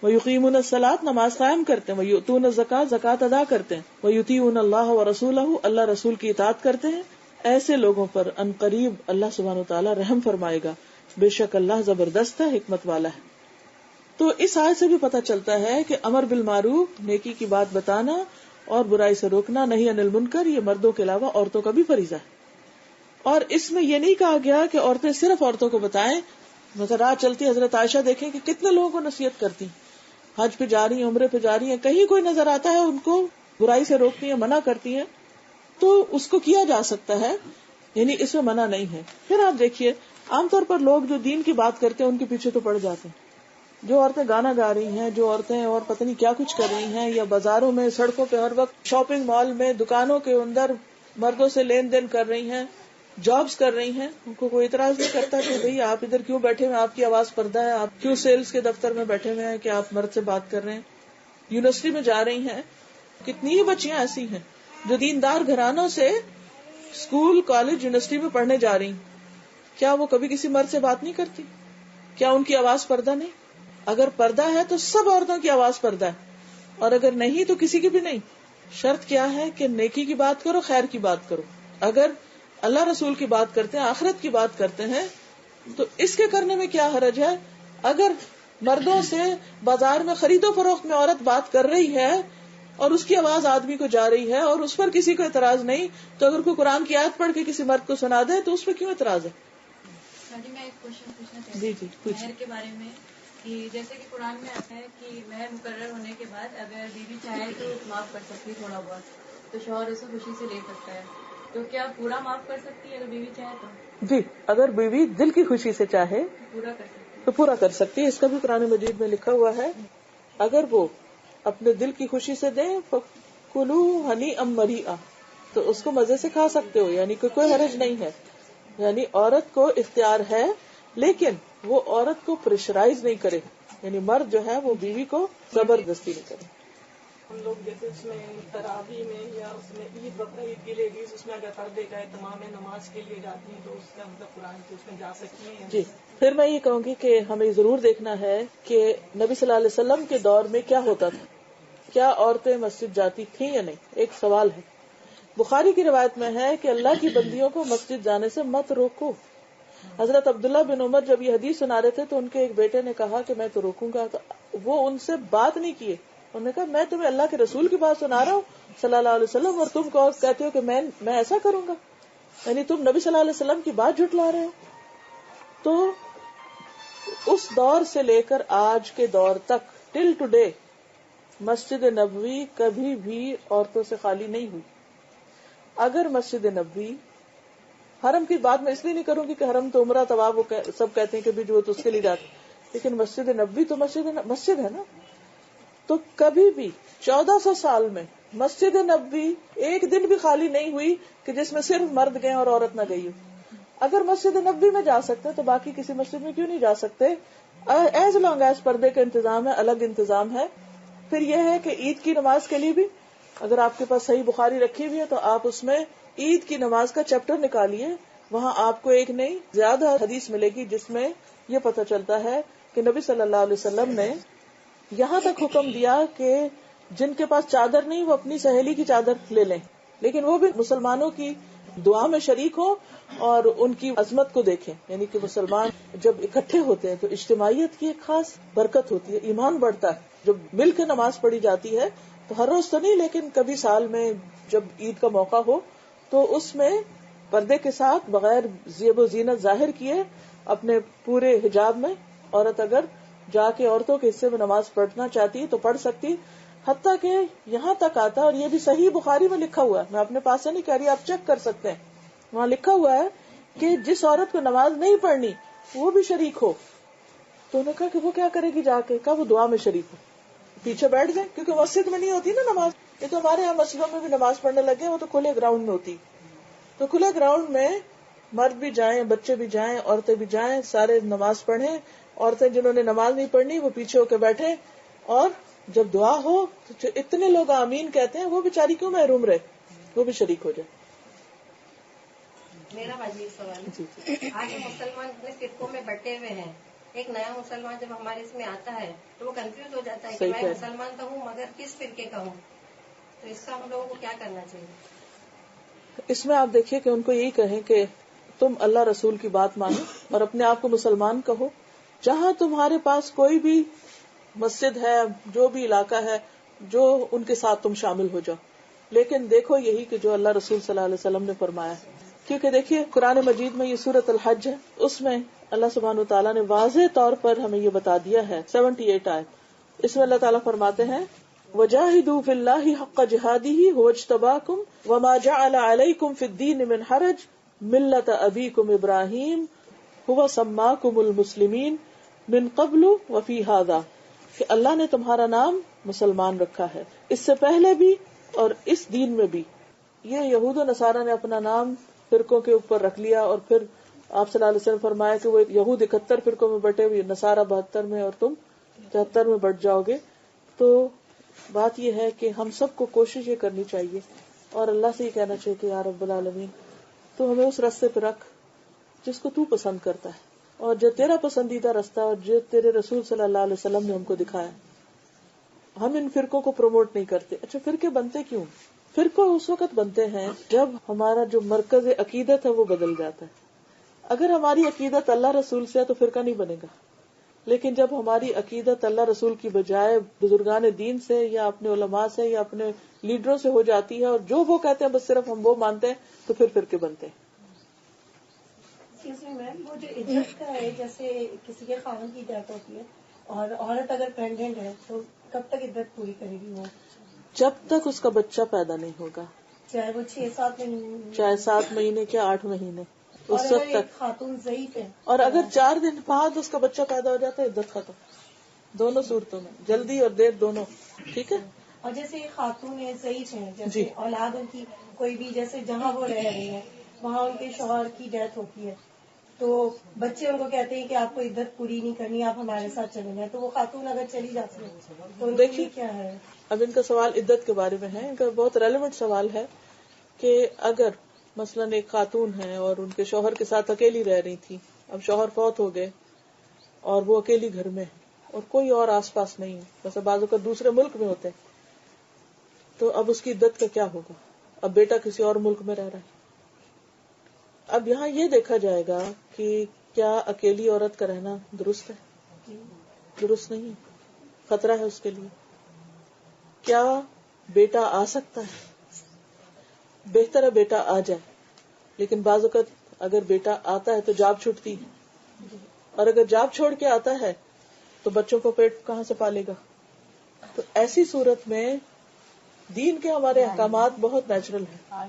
ویقیمون الصلاۃ، نماز قائم کرتے ہیں، ویؤتون الزکاۃ، زکات ادا کرتے ہیں، ویطیعون اللہ ورسولہ، اللہ رسول کی اطاعت کرتے ہیں. ایسے لوگوں پر ان قریب اللہ سبحانہ وتعالی رحم فرمائے گا، بے شک اللہ زبردست ہے، حکمت والا ہے. تو اس آیت سے بھی پتہ چلتا ہے کہ امر بالمعروف، نیکی کی بات بتانا اور برائی سے روکنا، نہی عن المنکر، یہ مردوں کے علاوہ عورتوں کا بھی فریضہ ہے. اور اس میں یہ نہیں کہا گیا کہ عورتیں صرف عورتوں کو بتائیں. مثلا راہ چلتی حضرت عائشہ دیکھیں کہ کتنے لوگوں کو نصیحت کرتی، حج پہ جا رہی ہیں، عمرے پہ جا رہی ہیں، کہیں کوئی نظر آتا ہے ان کو برائی سے روکتی ہیں، منع کرتی ہیں، تو اس کو کیا جا سکتا ہے، یعنی اس میں منع نہیں ہے. پھر آپ دیکھیے عام طور پر لوگ جو دین کی بات کرتے ہیں ان کے پیچھے تو پڑ جاتے ہیں. جو عورتیں گانا گا رہی ہیں، جو عورتیں اور پتہ نہیں کیا کچھ کر رہی ہیں، یا بازاروں میں، سڑکوں پہ ہر وقت، شاپنگ مال میں، دکانوں کے اندر مردوں سے لین دین کر رہی ہیں، جابز کر رہی ہیں، ان کو کوئی اعتراض نہیں کرتا کہ بھئی آپ ادھر کیوں بیٹھے ہوئے، آپ کی آواز پردہ ہے، آپ کیوں سیلز کے دفتر میں بیٹھے ہوئے ہیں کہ آپ مرد سے بات کر رہے ہیں. یونیورسٹی میں جا رہی ہیں، کتنی ہی بچیاں ایسی ہیں جو دیندار گھرانوں سے اسکول، کالج، یونیورسٹی میں پڑھنے جا رہی ہیں. کیا وہ کبھی کسی مرد سے بات نہیں کرتی؟ کیا ان کی آواز پردہ نہیں؟ اگر پردہ ہے تو سب عورتوں کی آواز پردہ ہے، اور اگر نہیں تو کسی کی بھی نہیں. شرط کیا ہے کہ نیکی کی بات کرو، خیر کی بات کرو. اگر اللہ رسول کی بات کرتے ہیں، آخرت کی بات کرتے ہیں، تو اس کے کرنے میں کیا حرج ہے؟ اگر مردوں سے بازار میں خرید و فروخت میں عورت بات کر رہی ہے اور اس کی آواز آدمی کو جا رہی ہے اور اس پر کسی کو اعتراض نہیں، تو اگر کوئی قرآن کی آیت پڑھ کے کسی مرد کو سنا دے تو اس پہ کیوں اعتراض ہے؟ میں ایک کوشچن پوچھنا چاہتی جی ہوں مہر کے بارے میں، کہ جیسے کہ قرآن میں آتا ہے کہ مہر مقرر ہونے کے بعد اگر بیوی چاہے تو معاف کر سکتی ہے تھوڑا بہت، تو شوہر اسے خوشی سے لے سکتا ہے، تو کیا پورا معاف کر سکتی ہے اگر بیوی چاہے تو؟ جی، اگر بیوی دل کی خوشی سے چاہے پورا کر سکتی ہے تو پورا کر سکتی ہے. اس کا بھی قرآن مجید میں لکھا ہوا ہے، اگر وہ اپنے دل کی خوشی سے دیں فَكُلُوا هَنِيئًا مَرِيئًا، تو اس کو مزے سے کھا سکتے ہو، یعنی کہ کوئی حرج نہیں ہے. یعنی عورت کو اختیار ہے، لیکن وہ عورت کو پریشرائز نہیں کرے، یعنی مرد جو ہے وہ بیوی کو زبردستی نہیں کرے. ہم لوگ جیسے اس میں تراویح میں یا اس میں عید بقرعید کی لیڈیز اس میں اگر پردے کا اہتمام ہے، نماز کے لیے جاتی ہیں تو اس کا مطلب قرآن کی اس میں جا سکتی ہیں. جی، پھر میں یہ کہوں گی کہ ہمیں ضرور دیکھنا ہے کہ نبی صلی اللہ علیہ وسلم کے دور میں کیا ہوتا تھا. کیا عورتیں مسجد جاتی تھیں یا نہیں؟ ایک سوال ہے. بخاری کی روایت میں ہے کہ اللہ کی بندیوں کو مسجد جانے سے مت روکو. حضرت عبداللہ بن عمر جب یہ حدیث سنا رہے تھے تو ان کے ایک بیٹے نے کہا کہ میں تو روکوں گا، تو وہ ان سے بات نہیں کیے. انہوں نے کہا میں تمہیں اللہ کے رسول کی بات سنا رہا ہوں صلی اللہ علیہ وسلم، اور تم کہتے ہو کہ میں ایسا کروں گا، یعنی تم نبی صلی اللہ علیہ وسلم کی بات جھٹلا رہے ہو. تو اس دور سے لے کر آج کے دور تک ٹل ٹوڈے مسجد نبوی کبھی بھی عورتوں سے خالی نہیں ہوئی. اگر مسجد نبوی، حرم کی بات میں اس لیے نہیں کروں گی کہ حرم تو عمرہ طواف وہ سب کہتے ہیں کہ بھی جو تو اس کے لیے جاتے، لیکن مسجد نبوی تو مسجد ہے نا. تو کبھی بھی 1400 سال میں مسجد نبوی ایک دن بھی خالی نہیں ہوئی کہ جس میں صرف مرد گئے اور عورت نہ گئی ہو. اگر مسجد نبوی میں جا سکتے تو باقی کسی مسجد میں کیوں نہیں جا سکتے؟ ایز لانگ ایز پردے کا انتظام ہے، الگ انتظام ہے. پھر یہ ہے کہ عید کی نماز کے لیے بھی اگر آپ کے پاس صحیح بخاری رکھی ہوئی ہے تو آپ اس میں عید کی نماز کا چیپٹر نکالیے، وہاں آپ کو ایک نہیں زیادہ حدیث ملے گی جس میں یہ پتہ چلتا ہے کہ نبی صلی اللہ علیہ وسلم نے یہاں تک حکم دیا کہ جن کے پاس چادر نہیں وہ اپنی سہیلی کی چادر لے لیں، لیکن وہ بھی مسلمانوں کی دعا میں شریک ہو اور ان کی عظمت کو دیکھیں. یعنی کہ مسلمان جب اکٹھے ہوتے ہیں تو اجتماعیت کی ایک خاص برکت ہوتی ہے، ایمان بڑھتا ہے. جب مل کے نماز پڑھی جاتی ہے تو ہر روز تو نہیں لیکن کبھی سال میں جب عید کا موقع ہو تو اس میں پردے کے ساتھ بغیر زیب و زینت ظاہر کیے اپنے پورے حجاب میں عورت اگر جا کے عورتوں کے حصے میں نماز پڑھنا چاہتی تو پڑھ سکتی. حتیٰ کہ یہاں تک آتا، اور یہ بھی صحیح بخاری میں لکھا ہوا ہے، میں اپنے پاس سے نہیں کہہ رہی، آپ چیک کر سکتے ہیں، وہاں لکھا ہوا ہے کہ جس عورت کو نماز نہیں پڑھنی وہ بھی شریک ہو. تو انہوں نے کہا کہ وہ کیا کرے گی جا کے؟ کہا وہ دعا میں شریک ہو. پیچھے بیٹھ گئے کیونکہ مسجد میں نہیں ہوتی نا نماز. یہ تو ہمارے یہاں مسجدوں میں بھی نماز پڑھنے لگے, وہ تو کھلے گراؤنڈ میں ہوتی. تو کھلے گراؤنڈ میں مرد بھی جائیں, بچے بھی جائیں, عورتیں بھی جائیں, سارے نماز پڑھیں. عورتیں جنہوں نے نماز نہیں پڑھنی وہ پیچھے ہو کے بیٹھے, اور جب دعا ہو تو جو اتنے لوگ آمین کہتے ہیں وہ بیچاری کیوں محروم رہے, وہ بھی شریک ہو جائے. میرا واجب سوال ہے, آج مسلمان اپنے فرقوں میں بٹے ہوئے ہیں. ایک نیا مسلمان جب ہمارے اس میں آتا ہے تو وہ کنفیوز ہو جاتا ہے کہ میں مسلمان تو ہوں مگر کس فرقے کا ہوں. تو اس کا ہم لوگوں کو کیا کرنا چاہیے؟ اس میں آپ دیکھیے کہ ان کو یہی کہیں کہ تم اللہ رسول کی بات مانو اور اپنے آپ کو مسلمان کہو. جہاں تمہارے پاس کوئی بھی مسجد ہے, جو بھی علاقہ ہے, جو ان کے ساتھ تم شامل ہو جاؤ, لیکن دیکھو یہی کہ جو اللہ رسول صلی اللہ علیہ وسلم نے فرمایا. کیونکہ دیکھیے قرآن مجید میں یہ سورۃ الحج ہے, اس میں اللہ سبحانہ وتعالیٰ نے واضح طور پر ہمیں یہ بتا دیا ہے. 78 آیت, اس میں اللہ تعالیٰ فرماتے ہیں وَجَاهِدُوا فِي اللَّهِ حَقَّ جِهَادِهِ هُوَ اجْتَبَاكُمْ وَمَا جَعَلَ عَلَيْكُمْ فِي الدِّينِ مِنْ حَرَجٍ مِلَّةَ أَبِيكُمْ إِبْرَاهِيمَ هُوَ سَمَّاكُمُ الْمُسْلِمِينَ مِنْ قَبْلُ وَفِي هَذَا, کہ اللہ نے تمہارا نام مسلمان رکھا ہے اس سے پہلے بھی اور اس دین میں بھی. یہ یہود و نصارہ نے اپنا نام فرقوں کے اوپر رکھ لیا, اور پھر آپ صلی اللہ علیہ وسلم فرمایا کہ وہ یہود 71 فرقوں میں بٹے ہوئے, نصارہ 72 میں, اور تم 73 میں بٹ جاؤ گے. تو بات یہ ہے کہ ہم سب کو کوشش یہ کرنی چاہیے اور اللہ سے یہ کہنا چاہیے کہ یا رب العالمین تو ہمیں اس راستے پہ رکھ جس کو تو پسند کرتا ہے, اور جو تیرا پسندیدہ راستہ اور جو تیرے رسول صلی اللہ علیہ وسلم نے ہم کو دکھایا. ہم ان فرقوں کو پروموٹ نہیں کرتے. اچھا فرقے بنتے کیوں؟ فرقے اس وقت بنتے ہیں جب ہمارا جو مرکز عقیدت ہے وہ بدل جاتا ہے. اگر ہماری عقیدت اللہ رسول سے ہے تو فرقہ نہیں بنے گا, لیکن جب ہماری عقیدت اللہ رسول کی بجائے بزرگان دین سے یا اپنے علماء سے یا اپنے لیڈروں سے ہو جاتی ہے, اور جو وہ کہتے ہیں بس صرف ہم وہ مانتے ہیں, تو پھر فرقے بنتے ہیں. میم وہ جو عزت کا ہے, جیسے کسی کے خاوند کی ڈیتھ ہوتی ہے اور عورت اگر پریگنٹ ہے تو کب تک عزت پوری کرے گی وہ؟ جب تک اس کا بچہ پیدا نہیں ہوگا, چاہے وہ 6-7 مہینے, چاہے 7 مہینے کیا 8 مہینے, اور اس اگر وقت ایک تک. خاتون ضعیف ہے اور اگر 4 دن بعد اس کا بچہ پیدا ہو جاتا ہے عدت ختم. دونوں صورتوں میں, جلدی اور دیر دونوں. ٹھیک ہے. اور جیسے ایک خاتون ہے ضعیف ہے, جیسے جی. اولاد ان کی کوئی بھی, جیسے جہاں وہ رہ رہی ہیں وہاں ان کے شوہر کی ڈیتھ ہوتی ہے, تو بچے ان کو کہتے ہیں کہ آپ کو عدت پوری نہیں کرنی, آپ ہمارے ساتھ چلیں گے, تو وہ خاتون اگر چلی جاتی ہے تو ان کے لیے کیا ہے؟ اب ان کا سوال عدت کے بارے میں ہے. ان کا بہت ریلیونٹ سوال ہے کہ اگر مثلاً ایک خاتون ہے اور ان کے شوہر کے ساتھ اکیلی رہ رہی تھی, اب شوہر فوت ہو گئے اور وہ اکیلی گھر میں اور کوئی اور آس پاس نہیں ہے, ویسے بعض اوقات دوسرے ملک میں ہوتے, تو اب اس کی عدت کا کیا ہوگا؟ اب بیٹا کسی اور ملک میں رہ رہا ہے. اب یہاں یہ دیکھا جائے گا کہ کیا اکیلی عورت کا رہنا درست ہے؟ درست نہیں, خطرہ ہے اس کے لیے. کیا بیٹا آ سکتا ہے؟ بہتر ہے بیٹا آ جائے, لیکن بعض اوقات اگر بیٹا آتا ہے تو جاب چھوٹتی ہے, اور اگر جاب چھوڑ کے آتا ہے تو بچوں کو پیٹ کہاں سے پالے گا؟ تو ایسی صورت میں دین کے ہمارے احکامات بہت نیچرل ہیں.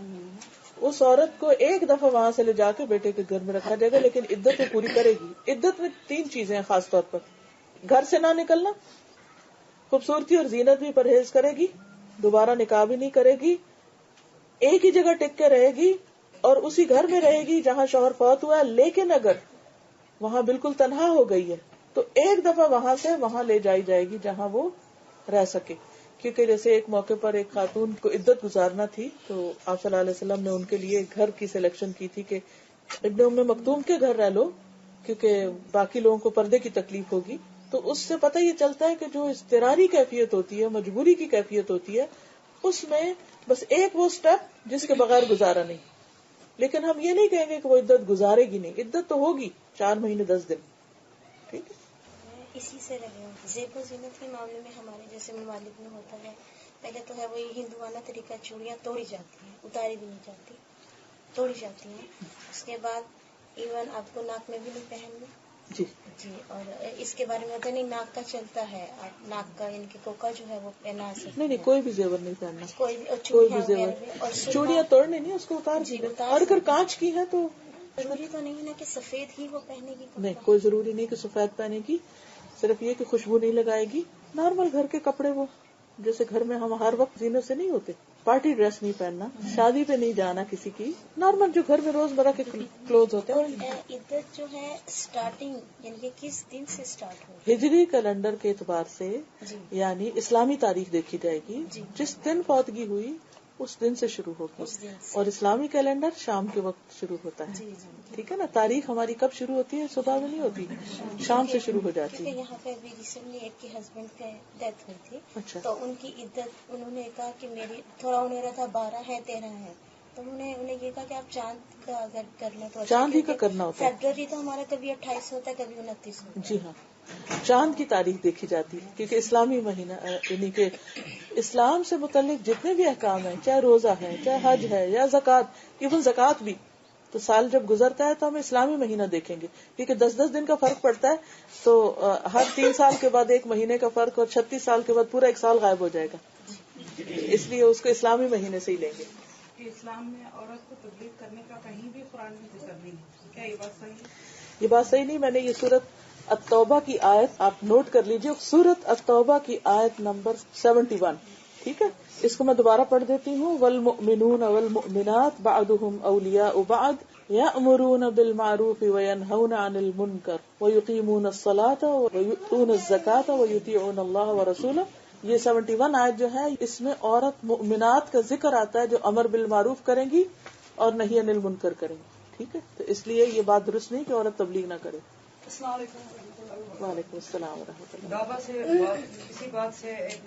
اس عورت کو ایک دفعہ وہاں سے لے جا کے بیٹے کے گھر میں رکھا جائے گا, لیکن عدت وہ پوری کرے گی. عدت میں 3 چیزیں ہیں خاص طور پر. گھر سے نہ نکلنا, خوبصورتی اور زینت بھی پرہیز کرے گی, دوبارہ نکاح بھی نہیں کرے گی, ایک ہی جگہ ٹک کے رہے گی اور اسی گھر میں رہے گی جہاں شوہر فوت ہوا ہے, لیکن اگر وہاں بالکل تنہا ہو گئی ہے تو ایک دفعہ وہاں سے وہاں لے جائی جائے گی جہاں وہ رہ سکے. کیونکہ جیسے ایک موقع پر ایک خاتون کو عدت گزارنا تھی تو آپ صلی اللہ علیہ وسلم نے ان کے لیے گھر کی سلیکشن کی تھی کہ ابن ام مکتوم کے گھر رہ لو, کیونکہ باقی لوگوں کو پردے کی تکلیف ہوگی. تو اس سے پتہ یہ چلتا ہے کہ جو اضطراری کیفیت ہوتی ہے, مجبوری کی کیفیت ہوتی ہے, اس میں بس ایک وہ سٹیپ جس کے بغیر گزارا نہیں. لیکن ہم یہ نہیں کہیں گے کہ وہ عدت گزارے گی نہیں, عدت تو ہوگی 4 مہینے 10 دن. ٹھیک ہے. اسی سے رہے زیب و زینت کے معاملے میں ہمارے جیسے ممالک میں ہوتا ہے, پہلے تو ہے وہی ہندوانہ طریقہ, چوڑیاں توڑی جاتی ہیں, اتاری بھی نہیں جاتی, توڑی جاتی ہیں. اس کے بعد ایون آپ کو ناک میں بھی نہیں پہننا. جی جی. اور اس کے بارے میں ہوتا نہیں, ناک کا چلتا ہے, آپ ناک کا ان کے کوکا جو ہے وہ پہنا سکتے ہیں. نہیں, کوئی بھی زیور نہیں پہننا, کوئی بھی زیور. اور چوڑیاں توڑنے نہیں, اس کو اتار دینا. اور اگر کانچ کی ہے تو ضروری تو نہیں ہے نا کہ سفید ہی وہ پہنے گی؟ نہیں، کوئی ضروری نہیں کہ سفید پہنے گی، صرف یہ کہ خوشبو نہیں لگائے گی. نارمل گھر کے کپڑے، وہ جیسے گھر میں ہم ہر وقت زینت سے نہیں ہوتے. پارٹی ڈریس نہیں پہننا، شادی پہ نہیں جانا کسی کی، نارمل جو گھر میں روز مرہ کے کلوز ہوتے اور ہیں. عدت جو ہے اسٹارٹنگ یعنی کہ کس دن سے اسٹارٹ ہوگی؟ ہجری کیلنڈر کے اعتبار سے جی یعنی اسلامی تاریخ دیکھی جائے گی. جی. جس دن فوتگی ہوئی اس دن سے شروع ہوگی، اس دن سے. اور اسلامی کیلنڈر شام کے وقت شروع ہوتا ہے. جی جی. ٹھیک ہے نا. تاریخ ہماری کب شروع ہوتی ہے؟ صبح میں نہیں ہوتی، شام سے شروع ہو جاتی کیونکہ ہے. یہاں پہ ابھی ریسنٹلی ایک کے ہسبینڈ کا ڈیتھ ہوئی تھی، اچھا. تو ان کی عدت انہوں نے کہا کہ میری تھوڑا انہوں نے تھا 12 ہے 13 ہے، تو انہیں یہ کہا کہ آپ چاند کا اگر کر لیں تو چاند ہی کا کرنا ہوتا ہے. فیبرری تو ہمارا کبھی 28 ہوتا ہے کبھی 29 ہوتا ہے. جی ہاں، چاند کی تاریخ دیکھی جاتی ہے، کیونکہ اسلامی مہینہ یعنی کہ اسلام سے متعلق جتنے بھی احکام ہیں، چاہے روزہ ہے، چاہے حج ہے یا زکوٰۃ، ایون زکوٰۃ بھی، تو سال جب گزرتا ہے تو ہم اسلامی مہینہ دیکھیں گے، کیونکہ 10 دن کا فرق پڑتا ہے، تو ہر 3 سال کے بعد 1 مہینے کا فرق، اور 36 سال کے بعد پورا 1 سال غائب ہو جائے گا. اس لیے اس کو اسلامی مہینے سے ہی لیں گے. کہ اسلام میں عورت کو تبلیغ کرنے کا کہیں بھی قرآن میں ذکر نہیں ہے، کیا یہ بات صحیح ہے؟ یہ بات صحیح نہیں. میں نے یہ سورت التوبہ کی آیت آپ نوٹ کر لیجئے، سورت التوبہ کی آیت نمبر 71. ٹھیک ہے، اس کو میں دوبارہ پڑھ دیتی ہوں. والمؤمنون والمؤمنات بعضهم اولیاء بعض یأمرون بالمعروف وینہون عن المنکر ویقیمون الصلاة ویؤتون الزکاة ویطیعون اللہ ورسولہ. یہ 71 آیت جو ہے، اس میں عورت مؤمنات کا ذکر آتا ہے جو امر بالمعروف کریں گی اور نہی عن المنکر کریں گی. ٹھیک ہے، تو اس لیے یہ بات درست نہیں کہ عورت تبلیغ نہ کرے. السلام علیکم. وعلیکم السلام ورحمۃ اللہ. دعوت سے کسی بات سے ایک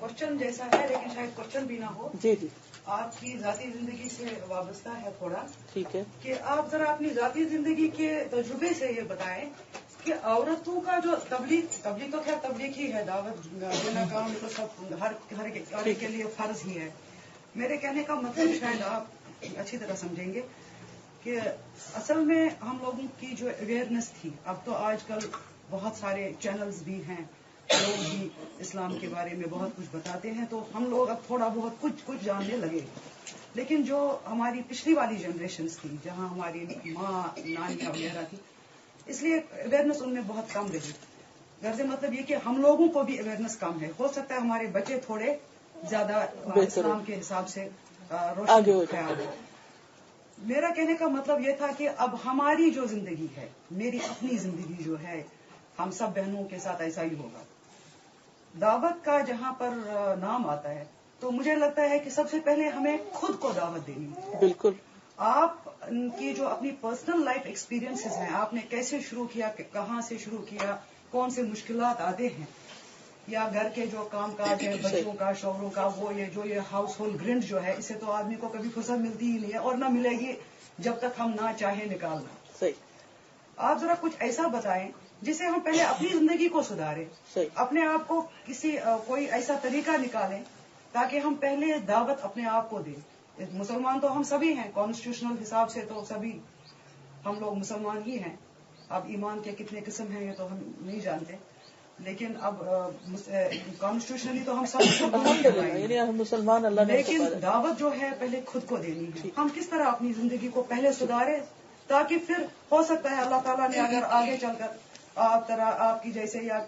کوشچن جیسا ہے لیکن شاید کوشچن بھی نہ ہو. جی جی آپ کی ذاتی زندگی سے وابستہ ہے تھوڑا. ٹھیک ہے. کہ آپ ذرا اپنی ذاتی زندگی کے تجربے سے یہ بتائیں کہ عورتوں کا جو تبلیغ تو خیر تبلیغ ہی ہے، دعوت دینا کام تو سب ہر ایک کے لیے فرض ہی ہے. میرے کہنے کا مطلب شاید آپ اچھی طرح سمجھیں گے کہ اصل میں ہم لوگوں کی جو اویئرنیس تھی، اب تو آج کل بہت سارے چینلز بھی ہیں، لوگ بھی اسلام کے بارے میں بہت کچھ بتاتے ہیں، تو ہم لوگ اب تھوڑا بہت کچھ جاننے لگے. لیکن جو ہماری پچھلی والی جنریشنز تھی، جہاں ہماری ماں نانیاں وغیرہ تھی، اس لیے اویئرنیس ان میں بہت کم رہی. غرض مطلب یہ کہ ہم لوگوں کو بھی اویئرنیس کم ہے. ہو سکتا ہے ہمارے بچے تھوڑے زیادہ اسلام کے حساب سے روشن خیال ہے. میرا کہنے کا مطلب یہ تھا کہ اب ہماری جو زندگی ہے، میری اپنی زندگی جو ہے، ہم سب بہنوں کے ساتھ ایسا ہی ہوگا. دعوت کا جہاں پر نام آتا ہے تو مجھے لگتا ہے کہ سب سے پہلے ہمیں خود کو دعوت دینی ہے. بالکل. آپ کی جو اپنی پرسنل لائف ایکسپیرینسز ہیں، آپ نے کیسے شروع کیا، کہاں سے شروع کیا، کون سے مشکلات آتے ہیں، یا گھر کے جو کام کاج ہے، بچوں کا، شوہروں کا، وہ یہ ہاؤس ہولڈ گرنٹ جو ہے، اس سے تو آدمی کو کبھی فرصت ملتی ہی نہیں ہے اور نہ ملے گی جب تک ہم نہ چاہیں نکالنا. صحیح. آپ ذرا کچھ ایسا بتائیں جس سے ہم پہلے اپنی زندگی کو سدھاریں، اپنے آپ کو کوئی ایسا طریقہ نکالیں تاکہ ہم پہلے دعوت اپنے آپ کو دیں. مسلمان تو ہم سبھی ہیں، کانسٹیٹیوشنل حساب سے تو سبھی ہم لوگ مسلمان ہی ہیں. اب ایمان کے کتنے قسم ہیں یہ تو ہم نہیں جانتے، لیکن اب کانسٹیٹیوشنلی تو ہم سب یعنی ہم مسلمان اللہ نے. لیکن دعوت جو ہے پہلے خود کو دینی ہے. ہم کس طرح اپنی زندگی کو پہلے سدھاریں تاکہ پھر ہو سکتا ہے اللہ تعالیٰ نے اگر آگے چل کر آپ کی جیسے یا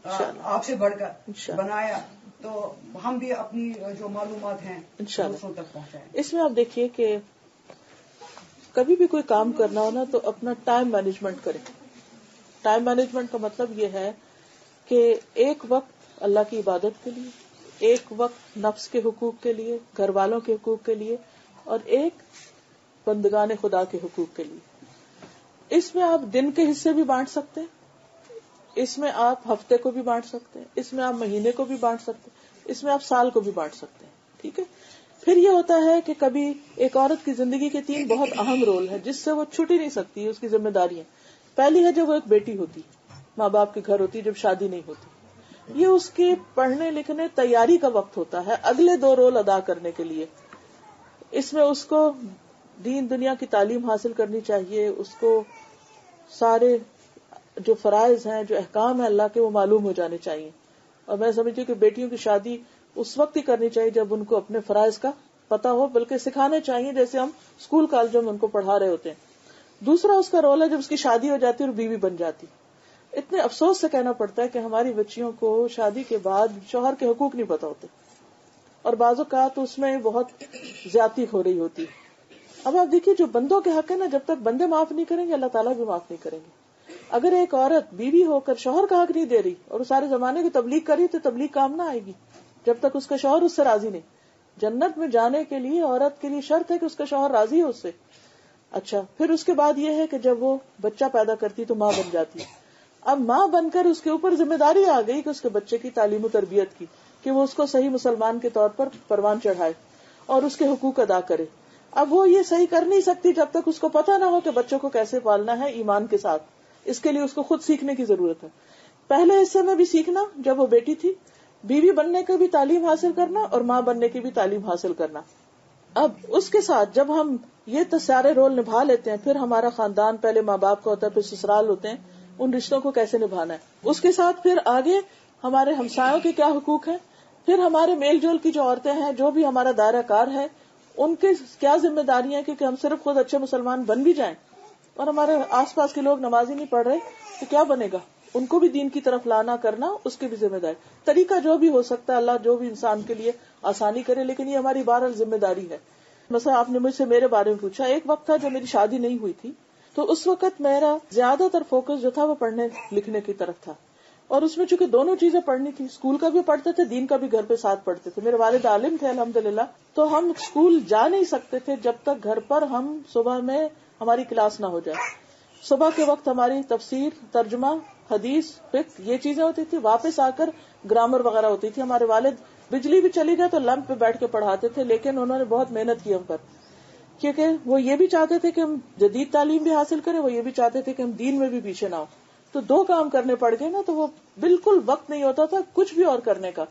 آپ سے بڑھ کر بنایا تو ہم بھی اپنی جو معلومات ہیں دوسروں تک پہنچائیں. اس میں آپ دیکھیے کہ کبھی بھی کوئی کام کرنا ہو نا تو اپنا ٹائم مینجمنٹ کریں. ٹائم مینجمنٹ کا مطلب یہ ہے کہ ایک وقت اللہ کی عبادت کے لیے، ایک وقت نفس کے حقوق کے لیے، گھر والوں کے حقوق کے لیے، اور ایک بندگان خدا کے حقوق کے لیے. اس میں آپ دن کے حصے بھی بانٹ سکتے ہیں، اس میں آپ ہفتے کو بھی بانٹ سکتے ہیں، اس میں آپ مہینے کو بھی بانٹ سکتے ہیں، اس میں آپ سال کو بھی بانٹ سکتے ہیں. ٹھیک ہے. پھر یہ ہوتا ہے کہ کبھی ایک عورت کی زندگی کے 3 بہت اہم رول ہے جس سے وہ چھٹ ہی نہیں سکتی. اس کی ذمہ داریاں، پہلی ہے جب وہ ایک بیٹی ہوتی، ماں باپ کے گھر ہوتی، جب شادی نہیں ہوتی، یہ اس کی پڑھنے لکھنے تیاری کا وقت ہوتا ہے اگلے 2 رول ادا کرنے کے لیے. اس میں اس کو دین دنیا کی تعلیم حاصل کرنی چاہیے، اس کو سارے جو فرائض ہیں، جو احکام ہیں اللہ کے، وہ معلوم ہو جانے چاہیے. اور میں سمجھتی ہوں کہ بیٹیوں کی شادی اس وقت ہی کرنی چاہیے جب ان کو اپنے فرائض کا پتہ ہو، بلکہ سکھانے چاہیے جیسے ہم اسکول کالجوں میں ان کو پڑھا رہے ہوتے ہیں. دوسرا اس کا رول ہے جب اس کی شادی ہو جاتی ہے اور بیوی بن جاتی. اتنے افسوس سے کہنا پڑتا ہے کہ ہماری بچیوں کو شادی کے بعد شوہر کے حقوق نہیں پتہ ہوتے, اور بعض اوقات اس میں بہت زیادتی ہو رہی ہوتی. اب آپ دیکھیے جو بندوں کے حق ہے نا, جب تک بندے معاف نہیں کریں گے اللہ تعالیٰ بھی معاف نہیں کریں گے. اگر ایک عورت بیوی ہو کر شوہر کا حق نہیں دے رہی اور سارے زمانے کی تبلیغ کر رہی تو تبلیغ کام نہ آئے گی جب تک اس کا شوہر اس سے راضی نہیں. جنت میں جانے کے لیے عورت کے لیے شرط ہے کہ اس کا شوہر راضی ہو اس سے. اچھا, پھر اس کے بعد یہ ہے کہ جب وہ بچہ پیدا کرتی تو ماں بن جاتی ہے. اب ماں بن کر اس کے اوپر ذمہ داری آ گئی کہ اس کے بچے کی تعلیم و تربیت کی, کہ وہ اس کو صحیح مسلمان کے طور پر پروان چڑھائے اور اس کے حقوق ادا کرے. اب وہ یہ صحیح کر نہیں سکتی جب تک اس کو پتہ نہ ہو کہ بچوں کو کیسے پالنا ہے ایمان کے ساتھ. اس کے لیے اس کو خود سیکھنے کی ضرورت ہے. پہلے حصے میں بھی سیکھنا جب وہ بیٹی تھی, بیوی بننے کی بھی تعلیم حاصل کرنا اور ماں بننے کی بھی تعلیم حاصل کرنا. اب اس کے ساتھ جب ہم یہ سارے رول نبھا لیتے ہیں, پھر ہمارا خاندان پہلے ماں باپ کا ہوتا ہے, پھر سسرال ہوتے ہیں, ان رشتوں کو کیسے نبھانا ہے. اس کے ساتھ پھر آگے ہمارے ہمسایوں کے کیا حقوق ہیں, پھر ہمارے میل جول کی جو عورتیں ہیں, جو بھی ہمارا دائرہ کار ہے, ان کے کیا ذمہ داریاں ہیں, کیونکہ ہم صرف خود اچھے مسلمان بن بھی جائیں اور ہمارے آس پاس کے لوگ نمازی نہیں پڑھ رہے تو کیا بنے گا. ان کو بھی دین کی طرف لانا کرنا, اس کی بھی ذمہ داری. طریقہ جو بھی ہو سکتا ہے, اللہ جو بھی انسان کے لیے آسانی کرے, لیکن یہ ہماری بہرحال ذمہ داری ہے. مثلا آپ نے مجھ سے میرے بارے میں پوچھا, ایک وقت تھا جب میری شادی نہیں ہوئی تھی, تو اس وقت میرا زیادہ تر فوکس جو تھا وہ پڑھنے لکھنے کی طرف تھا, اور اس میں چونکہ دونوں چیزیں پڑھنی تھی, اسکول کا بھی پڑھتے تھے, دین کا بھی گھر پہ ساتھ پڑھتے تھے. میرے والد عالم تھے الحمدللہ, تو ہم اسکول جا نہیں سکتے تھے جب تک گھر پر ہم صبح میں ہماری کلاس نہ ہو جائے. صبح کے وقت ہماری تفسیر, ترجمہ, حدیث, فقہ یہ چیزیں ہوتی تھی, واپس آ کر گرامر وغیرہ ہوتی تھی. ہمارے والد بجلی بھی چلی جائے تو لمپ پہ بیٹھ کے پڑھاتے تھے, لیکن انہوں نے بہت محنت کی ہم پر, کیونکہ وہ یہ بھی چاہتے تھے کہ ہم جدید تعلیم بھی حاصل کریں, وہ یہ بھی چاہتے تھے کہ ہم دین میں بھی پیچھے نہ ہو. تو دو کام کرنے پڑ گئے نا, تو وہ بالکل وقت نہیں ہوتا تھا کچھ بھی اور کرنے کا.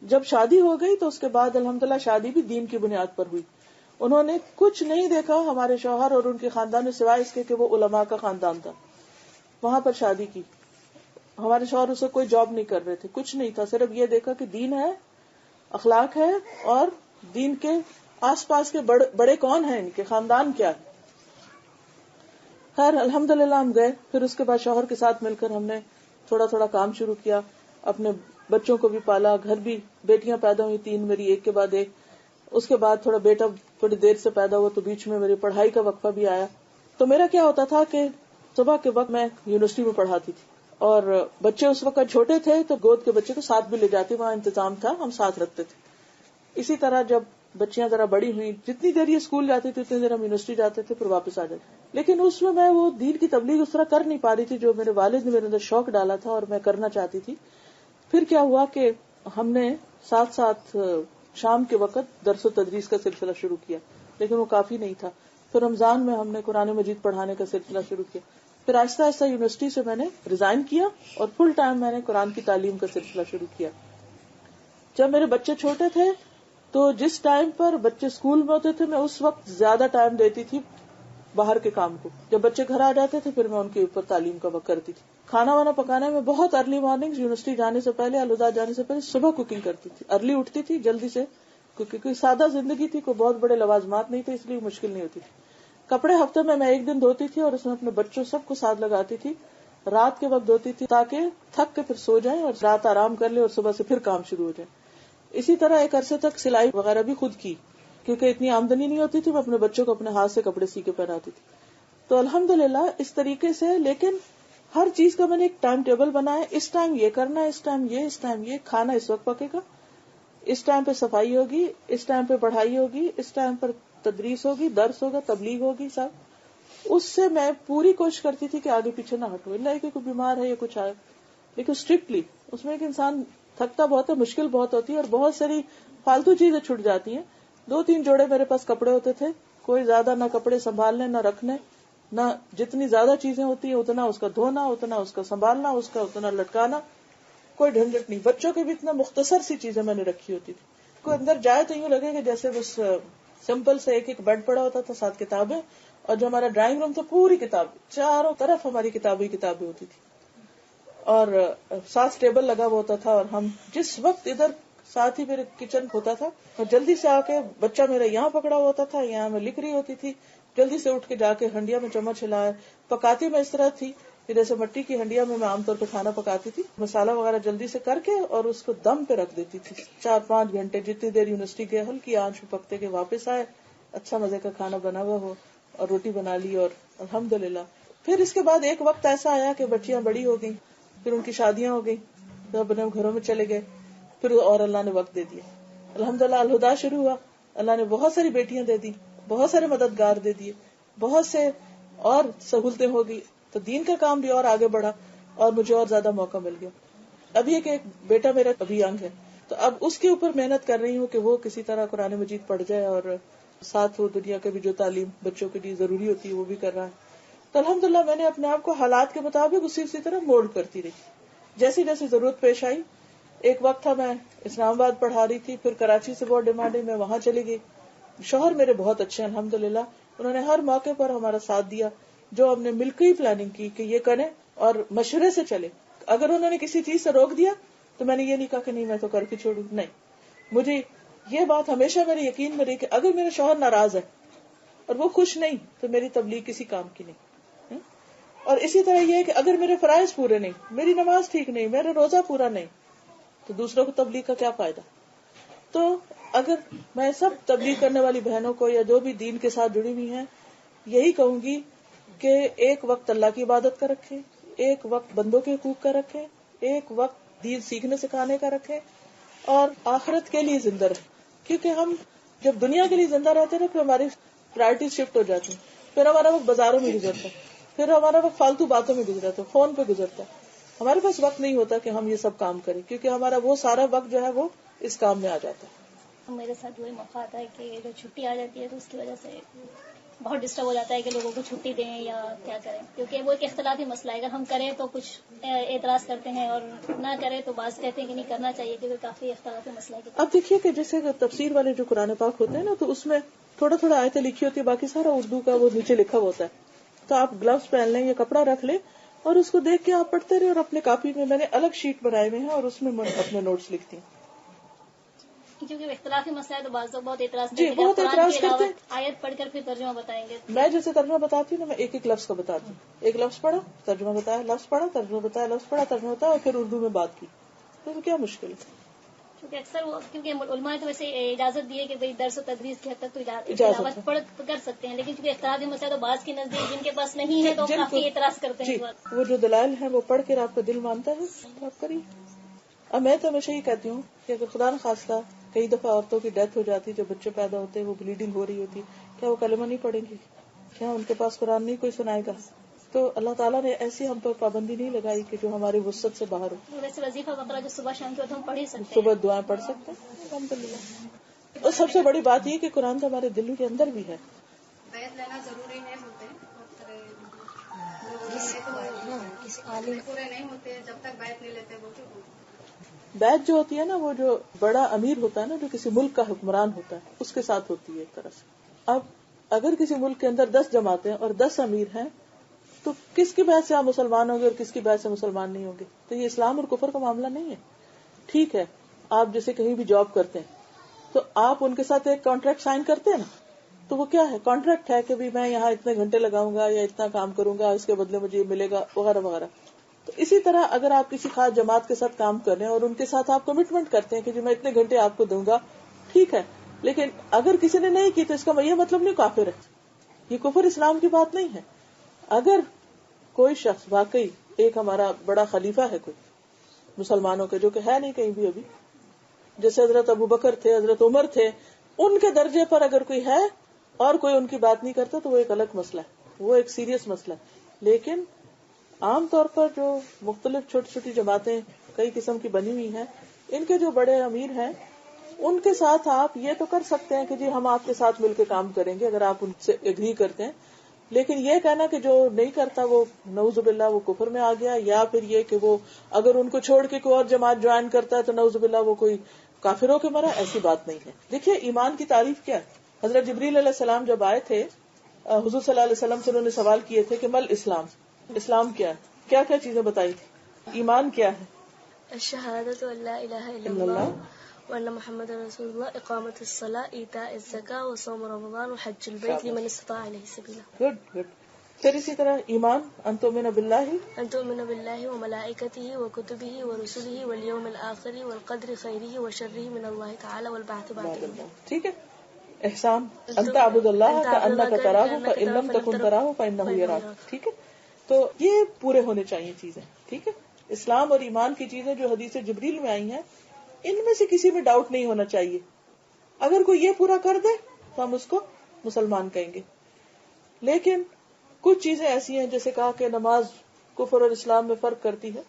جب شادی ہو گئی تو اس کے بعد الحمدللہ شادی بھی دین کی بنیاد پر ہوئی. انہوں نے کچھ نہیں دیکھا ہمارے شوہر اور ان کے خاندان میں سوائے اس کے کہ وہ علماء کا خاندان تھا, وہاں پر شادی کی. ہمارے شوہر اسے کوئی جاب نہیں کر رہے تھے, کچھ نہیں تھا, صرف یہ دیکھا کہ دین ہے, اخلاق ہے, اور دین کے آس پاس کے بڑے کون ہیں, ان کے خاندان کیا ہے. خیر الحمدللہ ہم گئے. پھر اس کے بعد شوہر کے ساتھ مل کر ہم نے تھوڑا تھوڑا کام شروع کیا, اپنے بچوں کو بھی پالا, گھر بھی, بیٹیاں پیدا ہوئی 3 میری, ایک کے بعد ایک. اس کے بعد تھوڑا بیٹا تھوڑی دیر سے پیدا ہوا تو بیچ میں میری پڑھائی کا وقفہ بھی آیا. تو میرا کیا ہوتا تھا کہ صبح کے وقت میں یونیورسٹی میں پڑھاتی تھی, اور بچے اس وقت چھوٹے تھے تو گود کے بچے کو ساتھ بھی لے جاتی, وہاں انتظام تھا, ہم ساتھ رکھتے تھے. اسی طرح جب بچیاں ذرا بڑی ہوئی, جتنی دیر یہ اسکول جاتی تھی اتنی دیر ہم یونیورسٹی جاتے تھے, پھر واپس آ جاتے. لیکن اس میں وہ دین کی تبلیغ اس طرح کر نہیں پا رہی تھی جو میرے والد نے میرے اندر شوق ڈالا تھا اور میں کرنا چاہتی تھی. پھر کیا ہوا کہ ہم نے ساتھ ساتھ شام کے وقت درس و تدریس کا سلسلہ شروع کیا, لیکن وہ کافی نہیں تھا. پھر رمضان میں ہم نے قرآن مجید پڑھانے کا سلسلہ شروع کیا. پھر آہستہ آہستہ یونیورسٹی سے میں نے ریزائن کیا اور فل ٹائم میں نے قرآن کی تعلیم کا سلسلہ شروع کیا. جب میرے بچے چھوٹے تھے تو جس ٹائم پر بچے اسکول میں ہوتے تھے میں اس وقت زیادہ ٹائم دیتی تھی باہر کے کام کو. جب بچے گھر آ جاتے تھے پھر میں ان کے اوپر تعلیم کا وقت کرتی تھی. کھانا وانا پکانے میں بہت ارلی مارننگ, یونیورسٹی جانے سے پہلے, الوداع جانے سے پہلے صبح کوکنگ کرتی تھی. ارلی اٹھتی تھی جلدی سے, کیونکہ سادہ زندگی تھی, کوئی بہت بڑے لوازمات نہیں تھے, اس لیے مشکل نہیں ہوتی تھی. کپڑے ہفتے میں 1 دن دھوتی تھی اور اس میں اپنے بچوں سب کو ساتھ لگاتی تھی. رات کے وقت دھوتی تھی تاکہ تھک کے پھر سو جائیں اور رات آرام کر لے اور صبح سے پھر کام شروع ہو جائے. اسی طرح ایک عرصے تک سلائی وغیرہ بھی خود کی, کیونکہ اتنی آمدنی نہیں ہوتی تھی. میں اپنے بچوں کو اپنے ہاتھ سے کپڑے سی کے پہناتی تھی. تو الحمدللہ اس طریقے سے, لیکن ہر چیز کا میں نے ایک ٹائم ٹیبل بنایا. اس ٹائم یہ کرنا ہے, اس ٹائم یہ, کھانا اس وقت پکے گا, اس ٹائم پہ صفائی ہوگی, اس ٹائم پہ پڑھائی ہوگی, اس ٹائم پر تدریس ہوگی, درس ہوگا, تبلیغ ہوگی, سب. اس سے میں پوری کوشش کرتی تھی کہ آگے پیچھے نہ ہٹو, اللہ کہ کوئی بیمار ہے یا کچھ آئے. لیکن اسٹرکٹلی اس میں ایک انسان تھکتا بہت ہے, مشکل بہت ہوتی ہے, اور بہت ساری فالتو چیزیں چھوٹ جاتی ہیں. 2-3 جوڑے میرے پاس کپڑے ہوتے تھے, کوئی زیادہ نہ کپڑے سنبھالنے نہ رکھنے, نہ جتنی زیادہ چیزیں ہوتی ہیں اتنا اس کا دھونا, اتنا اس کا سنبھالنا, اس کا اتنا لٹکانا, کوئی جھنجھٹ نہیں. بچوں کی بھی اتنا مختصر سی چیزیں میں نے رکھی ہوتی تھی. کوئی اندر جائے تو یوں لگے کہ جیسے بس سمپل سے ایک بیڈ پڑا ہوتا تھا, 7 کتابیں, اور جو ہمارا ڈرائنگ روم تھا پوری کتاب, چاروں طرف ہماری کتابیں ہوتی تھی, اور ساتھ ٹیبل لگا ہوا ہوتا تھا. اور ہم جس وقت ادھر ساتھ ہی میرے کچن ہوتا تھا, اور جلدی سے آ کے بچہ میرا یہاں پکڑا ہوتا تھا, یہاں میں لکھ رہی ہوتی تھی, جلدی سے اٹھ کے جا کے ہنڈیا میں چمچ ہلایا. پکاتی میں اس طرح تھی کہ جیسے مٹی کی ہنڈیا میں عام طور پہ کھانا پکاتی تھی, مسالہ وغیرہ جلدی سے کر کے اور اس کو دم پہ رکھ دیتی تھی 4-5 گھنٹے, جتنی دیر یونیورسٹی گئے ہلکی آنچ پہ پکتے کے واپس آئے, اچھا مزے کا کھانا بنا ہوا ہو اور روٹی بنا لی, اور الحمدللہ. پھر اس کے بعد ایک وقت ایسا آیا کہ بچیاں بڑی ہو گئیں, پھر ان کی شادیاں ہو گئی, تو اپنے گھروں میں چلے گئے, پھر اور اللہ نے وقت دے دیا. الحمدللہ الہدا شروع ہوا, اللہ نے بہت ساری بیٹیاں دے دی, بہت سارے مددگار دے دیے, بہت سے اور سہولتیں ہو گئی, تو دین کا کام بھی اور آگے بڑھا اور مجھے اور زیادہ موقع مل گیا. ابھی ایک بیٹا میرا ابھی ینگ ہے, تو اب اس کے اوپر محنت کر رہی ہوں کہ وہ کسی طرح قرآن مجید پڑھ جائے, اور ساتھ وہ دنیا کے بھی جو تعلیم بچوں کے لیے ضروری ہوتی ہے وہ بھی کر رہا ہے. تو الحمدللہ میں نے اپنے آپ کو حالات کے مطابق اسی طرح مولڈ کرتی رہی, جیسی جیسی ضرورت پیش آئی. ایک وقت تھا میں اسلام آباد پڑھا رہی تھی, پھر کراچی سے بہت ڈیمانڈ ہے, میں وہاں چلی گئی. شوہر میرے بہت اچھے ہیں الحمدللہ, انہوں نے ہر موقع پر ہمارا ساتھ دیا. جو ہم نے مل کے ہی پلاننگ کی کہ یہ کریں اور مشورے سے چلے. اگر انہوں نے کسی چیز سے روک دیا تو میں نے یہ نہیں کہا کہ نہیں میں تو کر کے چھوڑوں, نہیں. مجھے یہ بات ہمیشہ میرے یقین میں رہی کہ اگر میرا شوہر ناراض ہے اور وہ خوش نہیں تو میری تبلیغ کسی کام کی نہیں. اور اسی طرح یہ ہے کہ اگر میرے فرائض پورے نہیں, میری نماز ٹھیک نہیں, میرا روزہ پورا نہیں, تو دوسروں کو تبلیغ کا کیا فائدہ. تو اگر میں سب تبلیغ کرنے والی بہنوں کو یا جو بھی دین کے ساتھ جڑی ہوئی ہیں یہی کہوں گی کہ ایک وقت اللہ کی عبادت کا رکھے, ایک وقت بندوں کے حقوق کا رکھے, ایک وقت دین سیکھنے سکھانے کا رکھے, اور آخرت کے لیے زندہ رہے. کیونکہ ہم جب دنیا کے لیے زندہ رہتے ہیں پھر ہماری پرائرٹی شفٹ ہو جاتی ہیں, پھر ہمارا وقت بازاروں میں گزرتا ہے, پھر ہمارا وقت فالتو باتوں میں گزرتا ہے, فون پہ گزرتا ہے. ہمارے پاس وقت نہیں ہوتا کہ ہم یہ سب کام کریں, کیونکہ ہمارا وہ سارا وقت جو ہے وہ اس کام میں آ جاتا ہے. میرے ساتھ وہی موقع آتا ہے کہ جو چھٹی آ جاتی ہے تو اس کی وجہ سے بہت ڈسٹرب ہو جاتا ہے کہ لوگوں کو چھٹی دیں یا کیا کریں, کیونکہ وہ ایک اختلافی مسئلہ ہے. اگر ہم کریں تو کچھ اعتراض کرتے ہیں اور نہ کریں تو بعض کہتے ہیں کہ نہیں کرنا چاہیے, کیونکہ کافی اختلافی مسئلہ ہے. اب دیکھیے کہ جیسے تفسیر والے جو قرآن پاک ہوتے ہیں نا, تو اس میں تھوڑا تھوڑا آیتیں لکھی ہوتی ہے, باقی سارا اردو کا وہ نیچے لکھا ہوتا ہے. تو آپ گلوز پہن لیں یا کپڑا رکھ لیں اور اس کو دیکھ کے آپ پڑھتے رہے, اور اپنے کاپی میں نے الگ شیٹ بنائے ہوئے ہیں اور اس میں اپنے نوٹس لکھتی ہوں. کیونکہ اختلافی مسئلہ ہے تو بعض لوگ بہت اعتراض جی بہت اعتراض کرتے ہیں. آیت پڑھ کر پھر ترجمہ بتائیں گے. میں جیسے ترجمہ بتاتی ہوں نا, میں ایک ایک لفظ کا بتاتی ہوں, ایک لفظ پڑھا ترجمہ بتایا, لفظ پڑھا ترجمہ بتایا, لفظ پڑھا ترجمہ بتایا, اور پھر اردو میں بات کی. تو کیا مشکل ہے, کیونکہ اکثر وہ کیونکہ علماء نے تو ویسے اجازت دی ہے کہ بھائی درس و تدریس کی حد تک تو تلاوت پڑھ کر سکتے ہیں, لیکن چونکہ اختلافی مسئلہ تو بعض کے نزدیک جن کے پاس نہیں ہے تو کافی اعتراض کرتے ہیں. وہ جو دلائل ہیں وہ پڑھ کر آپ کا دل مانتا ہے تو آپ کریے. اب میں تو ہمیشہ ہی کہتی ہوں کہ اگر خدا نخواستہ کئی دفعہ عورتوں کی ڈیتھ ہو جاتی, جب بچے پیدا ہوتے ہیں وہ بلیڈنگ ہو رہی ہوتی, کیا وہ کلمہ نہیں پڑھیں گی؟ کیا ان کے پاس قرآن نہیں کوئی سنائے گا؟ تو اللہ تعالیٰ نے ایسی ہم پر پابندی نہیں لگائی کہ جو ہماری وسعت سے باہر ہو. ویسے وظیفہ وغیرہ جو صبح شام کے ہم پڑھ ہی سکتے ہیں, صبح دعائیں پڑھ سکتے ہیں الحمدللہ. اور سب سے بڑی بات یہ کہ قرآن تو ہمارے دل کے اندر بھی ہے. بیعت لینا ضروری ہے بولتے ہیں, پورے نہیں ہوتے جب تک بیعت نہیں لیتے بولتے. بیعت جو ہوتی ہے نا, وہ جو بڑا امیر ہوتا ہے نا, جو کسی ملک کا حکمران ہوتا ہے, اس کے ساتھ ہوتی ہے ایک طرح سے. اب اگر کسی ملک کے اندر 10 جماعتیں اور 10 امیر ہیں تو کس کی بیعت سے آپ مسلمان ہوں گے اور کس کی بیعت سے مسلمان نہیں ہوں گے؟ تو یہ اسلام اور کفر کا معاملہ نہیں ہے. ٹھیک ہے, آپ جیسے کہیں بھی جاب کرتے ہیں تو آپ ان کے ساتھ ایک کانٹریکٹ سائن کرتے ہیں نا, تو وہ کیا ہے؟ کانٹریکٹ ہے کہ میں یہاں اتنے گھنٹے لگاؤں گا یا اتنا کام کروں گا, اس کے بدلے مجھے یہ ملے گا وغیرہ وغیرہ. تو اسی طرح اگر آپ کسی خاص جماعت کے ساتھ کام کر رہے ہیں اور ان کے ساتھ آپ کمٹمنٹ کرتے ہیں کہ جو میں اتنے گھنٹے آپ کو دوں گا, ٹھیک ہے, لیکن اگر کسی نے نہیں کی تو اس کا یہ مطلب نہیں کافر ہے. یہ کفر اسلام کی بات نہیں ہے. اگر کوئی شخص واقعی ایک ہمارا بڑا خلیفہ ہے کوئی مسلمانوں کے, جو کہ ہے نہیں کہیں بھی ابھی, جیسے حضرت ابو بکر تھے, حضرت عمر تھے, ان کے درجے پر اگر کوئی ہے اور کوئی ان کی بات نہیں کرتا تو وہ ایک الگ مسئلہ ہے, وہ ایک سیریس مسئلہ ہے. لیکن عام طور پر جو مختلف چھوٹی چھوٹی جماعتیں کئی قسم کی بنی ہوئی ہیں, ان کے جو بڑے امیر ہیں ان کے ساتھ آپ یہ تو کر سکتے ہیں کہ جی ہم آپ کے ساتھ مل کے کام کریں گے اگر آپ ان سے ایگری کرتے ہیں. لیکن یہ کہنا کہ جو نہیں کرتا وہ نعوذ باللہ وہ کفر میں آ گیا, یا پھر یہ کہ وہ اگر ان کو چھوڑ کے کوئی اور جماعت جوائن کرتا ہے تو نعوذ باللہ وہ کوئی کافر ہو کے مرا, ایسی بات نہیں ہے. دیکھیے ایمان کی تعریف کیا ہے. حضرت جبریل علیہ السلام جب آئے تھے حضور صلی اللہ علیہ وسلم سے, انہوں نے سوال کیے تھے کہ مل اسلام, اسلام کیا ہے, کیا کیا چیزیں بتائی تھی. ایمان کیا ہے؟ شہادت اللہ الہ الا اللہ, وأن محمد رسول الله إقامة الصلاة إيتاء الزكاة وصوم رمضان وحج البيت لمن استطاع إليه سبيلا. گڈ. پھر اسی طرح ایمان، ان تؤمن باللہ، أن تؤمن بالله وملائكته وكتبه ورسله واليوم الآخر والقدر خيره وشره من الله تعالى والبعث بعد الموت. ٹھیک ہے. احسان، ان تعبد اللہ کأنک تراہ فإن لم تکن تراہ فإنہ یراک. ٹھیک ہے. تو یہ پورے ہونے چاہیے چیزیں. ٹھیک ہے. اسلام اور ایمان کی چیزیں جو حدیث جبریل میں آئی ہیں، ان میں سے کسی میں ڈاؤٹ نہیں ہونا چاہیے. اگر کوئی یہ پورا کر دے تو ہم اس کو مسلمان کہیں گے. لیکن کچھ چیزیں ایسی ہیں، جیسے کہا کہ نماز کفر اور اسلام میں فرق کرتی ہے،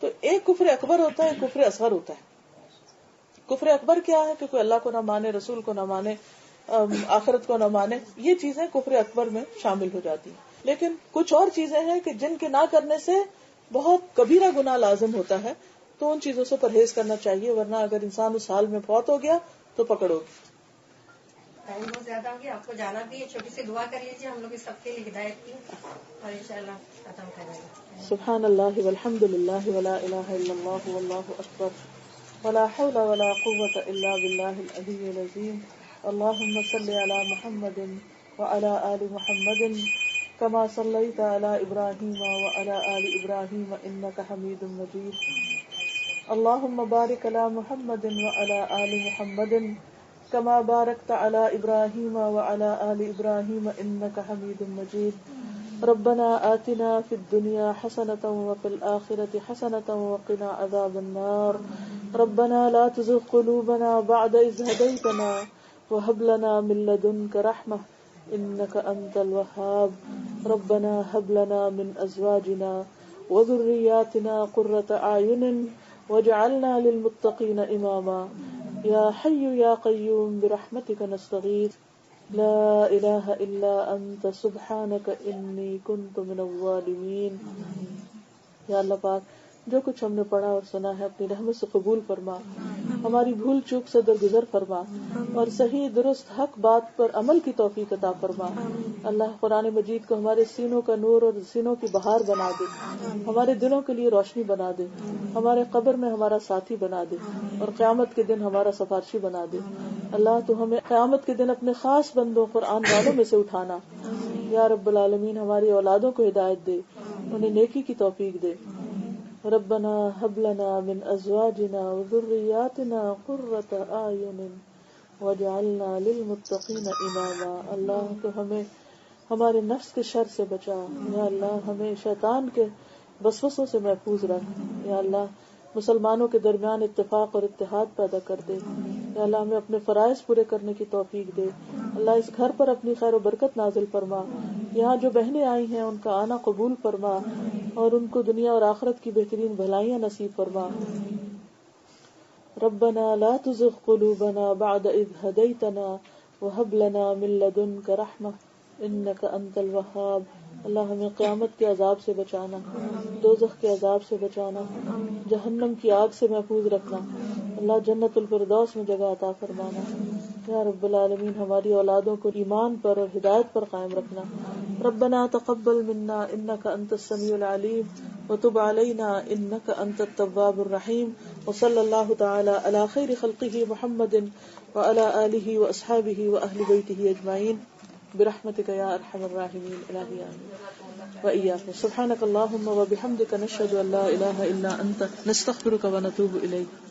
تو ایک کفر اکبر ہوتا ہے، ایک کفر اصغر ہوتا ہے. کفر اکبر کیا ہے کہ کوئی اللہ کو نہ مانے، رسول کو نہ مانے، آخرت کو نہ مانے. یہ چیزیں کفر اکبر میں شامل ہو جاتی ہیں. لیکن کچھ اور چیزیں ہیں کہ جن کے نہ کرنے سے بہت کبیرہ گناہ لازم ہوتا ہے، تو ان چیزوں سے پرہیز کرنا چاہیے، ورنہ اگر انسان اس حال میں فوت ہو گیا تو پکڑو گی. ٹائم بہت زیادہ ہو گیا، آپ کو جانا بھی ہے. چھوٹی سی دعا کر لیجیے ہم لوگ اس سب کے لیے ہدایت کی، اور انشاءاللہ ختم کریں گے. سبحان اللہ والحمد للہ ولا الہ الا اللہ واللہ اکبر ولا حول ولا قوة الا باللہ العلی العظیم. اللہم صل علی محمد وعلى آل محمد كما صلیت علی ابراہیم وعلى آل ابراہیم انک حمید مجید. اللہم بارک علی محمد وعلى آل محمد كما باركت على إبراهيم وعلى آل إبراهيم إنك حميد مجيد. ربنا آتنا في الدنيا حسنة وفي الآخرة حسنة وقنا عذاب النار. ربنا لا تزغ قلوبنا بعد إذ هديتنا وهب لنا من لدنك رحمة إنك أنت الوهاب. ربنا هب لنا من أزواجنا وذرياتنا قرة أعين واجعلنا للمتقين إماما. یا حی یا قیوم برحمتک نستغیث لا الہ الا انت سبحانک انی کنت من الظالمین. یا اللہ پاک، جو کچھ ہم نے پڑھا اور سنا ہے اپنی رحمت سے قبول فرما، ہماری بھول چوک سے درگزر فرما، اور صحیح درست حق بات پر عمل کی توفیق عطا فرما. اللہ قرآن مجید کو ہمارے سینوں کا نور اور سینوں کی بہار بنا دے، ہمارے دلوں کے لیے روشنی بنا دے، ہمارے قبر میں ہمارا ساتھی بنا دے، اور قیامت کے دن ہمارا سفارشی بنا دے. اللہ تو ہمیں قیامت کے دن اپنے خاص بندوں قرآن والوں میں سے اٹھانا. یا رب العالمین، ہماری اولادوں کو ہدایت دے، انہیں نیکی کی توفیق دے. ربنا هب لنا من ازواجنا وذرياتنا قرة اعين واجعلنا للمتقين اماما. اللہ تو ہمیں ہمارے نفس کے شر سے بچا. یا اللہ ہمیں شیطان کے وسوسوں سے محفوظ رکھ. یا اللہ مسلمانوں کے درمیان اتفاق اور اتحاد پیدا کر دے. یا اللہ ہمیں اپنے فرائض پورے کرنے کی توفیق دے. اللہ اس گھر پر اپنی خیر و برکت نازل فرما. یہاں جو بہنیں آئی ہیں ان کا آنا قبول فرما، اور ان کو دنیا اور آخرت کی بہترین بھلائیاں نصیب فرما. ربنا لا تزغ قلوبنا بعد اذ هديتنا وهب لنا من لدنك رحمة انك انت الوهاب. اللہ ہمیں قیامت کے عذاب سے بچانا، دوزخ کے عذاب سے بچانا، جہنم کی آگ سے محفوظ رکھنا. اللہ جنت الفردوس میں جگہ عطا فرمانا. یا رب العالمین ہماری اولادوں کو ایمان پر اور ہدایت پر قائم رکھنا. ربنا تقبل منا انك انت السميع العليم وتب علينا انك انت التواب الرحيم. وصلى الله تعالى على خير خلقه محمد وعلى آله واصحابه واهل بيته اجمعين برحمتك يا ارحم الراحمين. الہی آمین وإياكم. سبحانك اللهم وبحمدك نشهد ان لا اله الا انت نستغفرك ونتوب اليك.